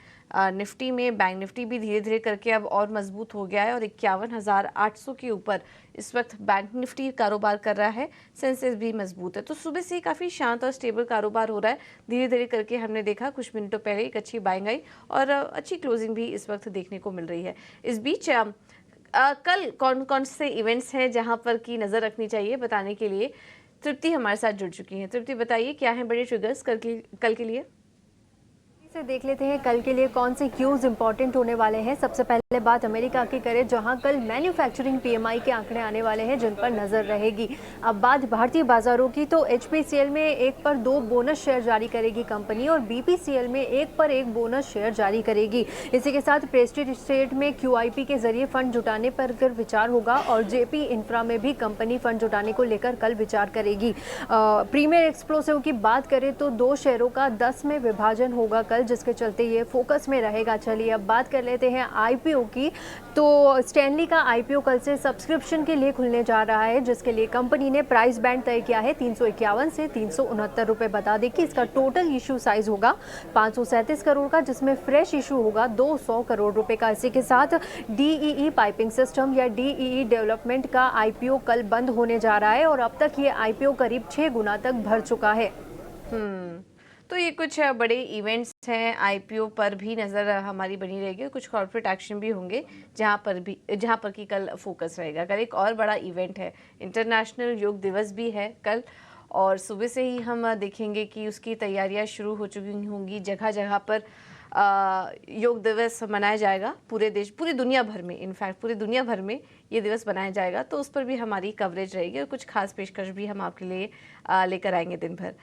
निफ्टी में बैंक निफ्टी भी धीरे धीरे करके अब और मजबूत हो गया है और 51,800 के ऊपर इस वक्त बैंक निफ्टी कारोबार कर रहा है। सेंसेक्स भी मजबूत है, तो सुबह से काफ़ी शांत और स्टेबल कारोबार हो रहा है। धीरे धीरे करके हमने देखा कुछ मिनटों पहले एक अच्छी बाइंग आई और अच्छी क्लोजिंग भी इस वक्त देखने को मिल रही है। इस बीच कल कौन कौन से इवेंट्स हैं जहां पर की नज़र रखनी चाहिए, बताने के लिए तृप्ति हमारे साथ जुड़ चुकी हैं। तृप्ति बताइए, क्या हैं बड़े ट्रिगर्स कल के लिए? से देख लेते हैं कल के लिए कौन से क्यूज इंपॉर्टेंट होने वाले हैं। सबसे पहले बात अमेरिका की करें, जहां कल मैन्युफैक्चरिंग PMI के आंकड़े आने वाले हैं जिन पर नजर रहेगी। अब बात भारतीय बाजारों की, तो HPCL में 1 पर 2 बोनस शेयर जारी करेगी कंपनी और BPCL में 1 पर 1 बोनस शेयर जारी करेगी। इसी के साथ प्रेस्टीज स्टेट में QIP के जरिए फंड जुटाने पर फिर विचार होगा और JP इंफ्रा में भी कंपनी फंड जुटाने को लेकर कल विचार करेगी। प्रीमियर एक्सप्लोसिव की बात करें तो 2 शेयरों का 10 में विभाजन होगा कल, जिसके चलते ये फोकस में रहेगा। चलिए अब बात कर लेते हैं IPO की, तो स्टैनली का IPO कल से सब्सक्रिप्शन के लिए खुलने जा रहा है, जिसके लिए कंपनी ने प्राइस बैंड तय किया है 351 से 369 रुपये। बता दें कि इसका टोटल इशू साइज होगा 537 करोड़ का, जिसमें फ्रेश इशू होगा 200 करोड़ रुपए का। इसी के साथ DEE पाइपिंग सिस्टम या DEE डेवलपमेंट का IPO कल बंद होने जा रहा है और अब तक ये IPO करीब 6 गुना तक भर चुका है। तो ये कुछ बड़े इवेंट्स हैं, IPO पर भी नज़र हमारी बनी रहेगी। कुछ कॉर्पोरेट एक्शन भी होंगे जहाँ पर कि कल फोकस रहेगा। कल एक और बड़ा इवेंट है, इंटरनेशनल योग दिवस भी है कल, और सुबह से ही हम देखेंगे कि उसकी तैयारियाँ शुरू हो चुकी होंगी। जगह जगह पर योग दिवस मनाया जाएगा पूरी दुनिया भर में, इनफैक्ट पूरी दुनिया भर में ये दिवस मनाया जाएगा, तो उस पर भी हमारी कवरेज रहेगी और कुछ खास पेशकश भी हम आपके लिए लेकर आएंगे दिन भर।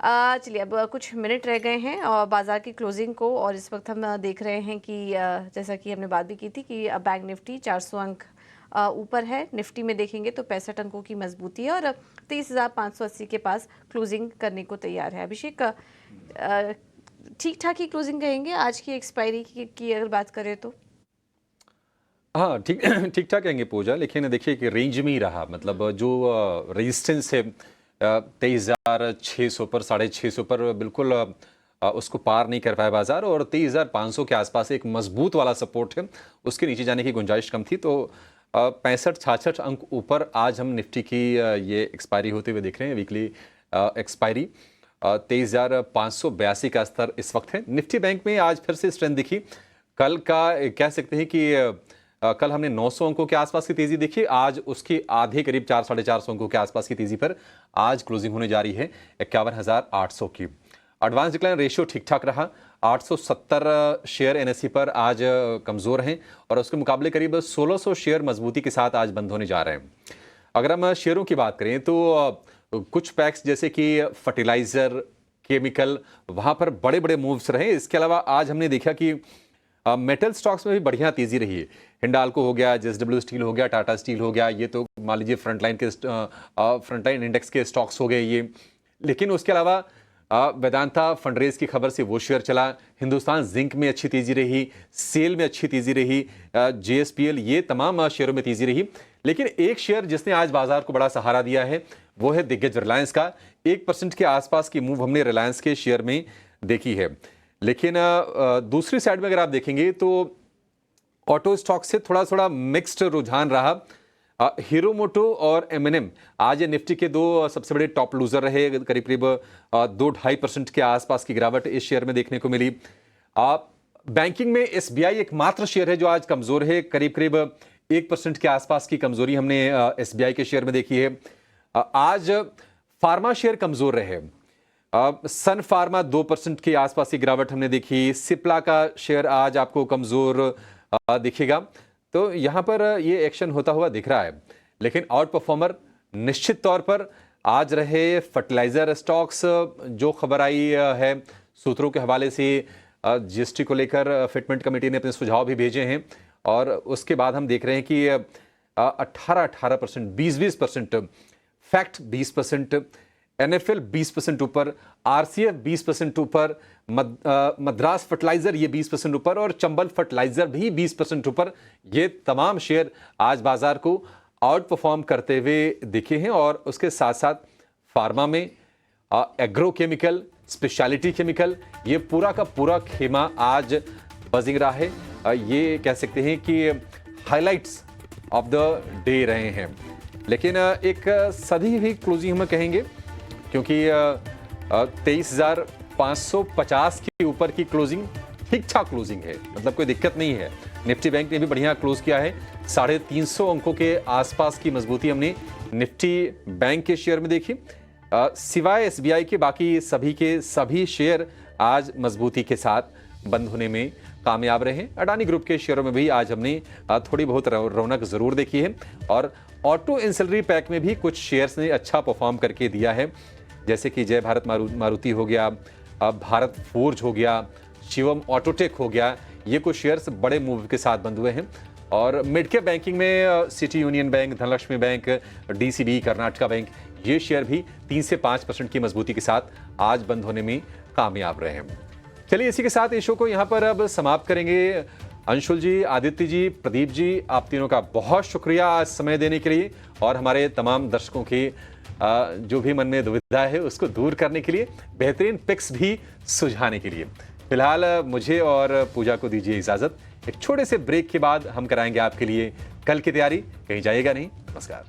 चलिए अब कुछ मिनट रह गए हैं और बाजार की क्लोजिंग को, और इस वक्त हम देख रहे हैं कि जैसा कि हमने बात भी की थी कि बैंक निफ्टी 400 अंक ऊपर है। निफ्टी में देखेंगे तो 65 अंकों की मजबूती है और 23,580 के पास क्लोजिंग करने को तैयार है। अभिषेक, ठीक ठाक ही क्लोजिंग कहेंगे आज की एक्सपायरी की अगर बात करें तो? हाँ, ठीक ठाक कहेंगे पूजा, लेकिन देखिए कि रेंज में ही रहा। मतलब जो रेजिस्टेंस है 23,600 पर, 650 पर बिल्कुल उसको पार नहीं कर पाया बाजार, और 23,500 के आसपास एक मजबूत वाला सपोर्ट है, उसके नीचे जाने की गुंजाइश कम थी। तो 65-66 अंक ऊपर आज हम निफ्टी की ये एक्सपायरी होते हुए देख रहे हैं। वीकली एक्सपायरी 23,582 का स्तर इस वक्त है। निफ्टी बैंक में आज फिर से स्ट्रेंथ दिखी। कल का कह सकते हैं कि कल हमने 900 अंकों के आसपास की तेजी देखी, आज उसकी आधे करीब 400-450 अंकों के आसपास की तेजी पर आज क्लोजिंग होने जा रही है 51,800 की। एडवांस डिक्लाइन रेशियो ठीक ठाक रहा, 870 शेयर एनएसई पर आज कमजोर हैं और उसके मुकाबले करीब 1600 शेयर मजबूती के साथ आज बंद होने जा रहे हैं। अगर हम शेयरों की बात करें तो कुछ पैक्स जैसे कि फर्टिलाइजर, केमिकल, वहां पर बड़े बड़े मूव्स रहे। इसके अलावा आज हमने देखा कि मेटल स्टॉक्स में भी बढ़िया तेजी रही है। हिंडाल्को हो गया, जेएसडब्ल्यू स्टील हो गया, टाटा स्टील हो गया, ये तो मान लीजिए फ्रंटलाइन इंडेक्स के स्टॉक्स हो गए ये। लेकिन उसके अलावा वेदांता फंडरेज की खबर से वो शेयर चला। हिंदुस्तान जिंक में अच्छी तेजी रही, सेल में अच्छी तेजी रही, जेएसपीएल, ये तमाम शेयरों में तेजी रही। लेकिन एक शेयर जिसने आज बाजार को बड़ा सहारा दिया है वो है दिग्गज रिलायंस का। 1% के आसपास की मूव हमने रिलायंस के शेयर में देखी है। लेकिन दूसरी साइड में अगर आप देखेंगे तो ऑटो स्टॉक से थोड़ा मिक्स्ड रुझान रहा। हीरो मोटो और एमएनएम आज निफ्टी के दो सबसे बड़े टॉप लूजर रहे। करीब 2-2.5% के आसपास की गिरावट इस शेयर में देखने को मिली। बैंकिंग में एसबीआई एकमात्र शेयर है जो आज कमजोर है, करीब 1% के आसपास की कमजोरी हमने एसबीआई के शेयर में देखी है। आज फार्मा शेयर कमजोर रहे। सन फार्मा 2% के आसपास की गिरावट हमने देखी। सिप्ला का शेयर आज आपको कमजोर दिखेगा। तो यहां पर ये एक्शन होता हुआ दिख रहा है। लेकिन आउट परफॉर्मर निश्चित तौर पर आज रहे फर्टिलाइजर स्टॉक्स। जो खबर आई है सूत्रों के हवाले से, जीएसटी को लेकर फिटमेंट कमेटी ने अपने सुझाव भी भेजे हैं और उसके बाद हम देख रहे हैं कि 18%, 20% फैक्ट 20%, एनएफएल 20% ऊपर, आरसीएफ 20% ऊपर, मद्रास फर्टिलाइजर ये 20% ऊपर और चंबल फर्टिलाइजर भी 20% ऊपर। ये तमाम शेयर आज बाजार को आउट परफॉर्म करते हुए दिखे हैं। और उसके साथ साथ फार्मा में एग्रो केमिकल, स्पेशलिटी केमिकल, ये पूरा का पूरा खेमा आज बजिंग रहा है। ये कह सकते हैं कि हाइलाइट्स ऑफ द डे रहे हैं। लेकिन एक सदी हुई क्लोजिंग हम कहेंगे, क्योंकि 23,550 के ऊपर की क्लोजिंग ठीक ठाक क्लोजिंग है, मतलब कोई दिक्कत नहीं है। निफ्टी बैंक ने भी बढ़िया क्लोज किया है। 350 अंकों के आसपास की मजबूती हमने निफ्टी बैंक के शेयर में देखी। सिवाय एसबीआई के बाकी सभी के सभी शेयर आज मजबूती के साथ बंद होने में कामयाब रहे। अडानी ग्रुप के शेयरों में भी आज हमने थोड़ी बहुत रौनक जरूर देखी है। और ऑटो एंसिलरी पैक में भी कुछ शेयर्स ने अच्छा परफॉर्म करके दिया है, जैसे कि जय भारत मारुति हो गया, भारत फोर्ज हो गया, शिवम ऑटोटेक हो गया। ये कुछ शेयर्स बड़े मूव के साथ बंद हुए हैं। और मिड कैप बैंकिंग में city union bank, Dhanlaxmi bank, DCB, Karnataka bank, ये शेयर भी 3 से 5% की मजबूती के साथ आज बंद होने में कामयाब रहे हैं। चलिए इसी के साथ इस शो को यहाँ पर अब समाप्त करेंगे। अंशुल जी, आदित्य जी, प्रदीप जी, आप तीनों का बहुत शुक्रिया आज समय देने के लिए और हमारे तमाम दर्शकों की जो भी मन में दुविधा है उसको दूर करने के लिए, बेहतरीन पिक्स भी सुझाने के लिए। फिलहाल मुझे और पूजा को दीजिए इजाजत। एक छोटे से ब्रेक के बाद हम कराएंगे आपके लिए कल की तैयारी। कहीं जाइएगा नहीं। नमस्कार।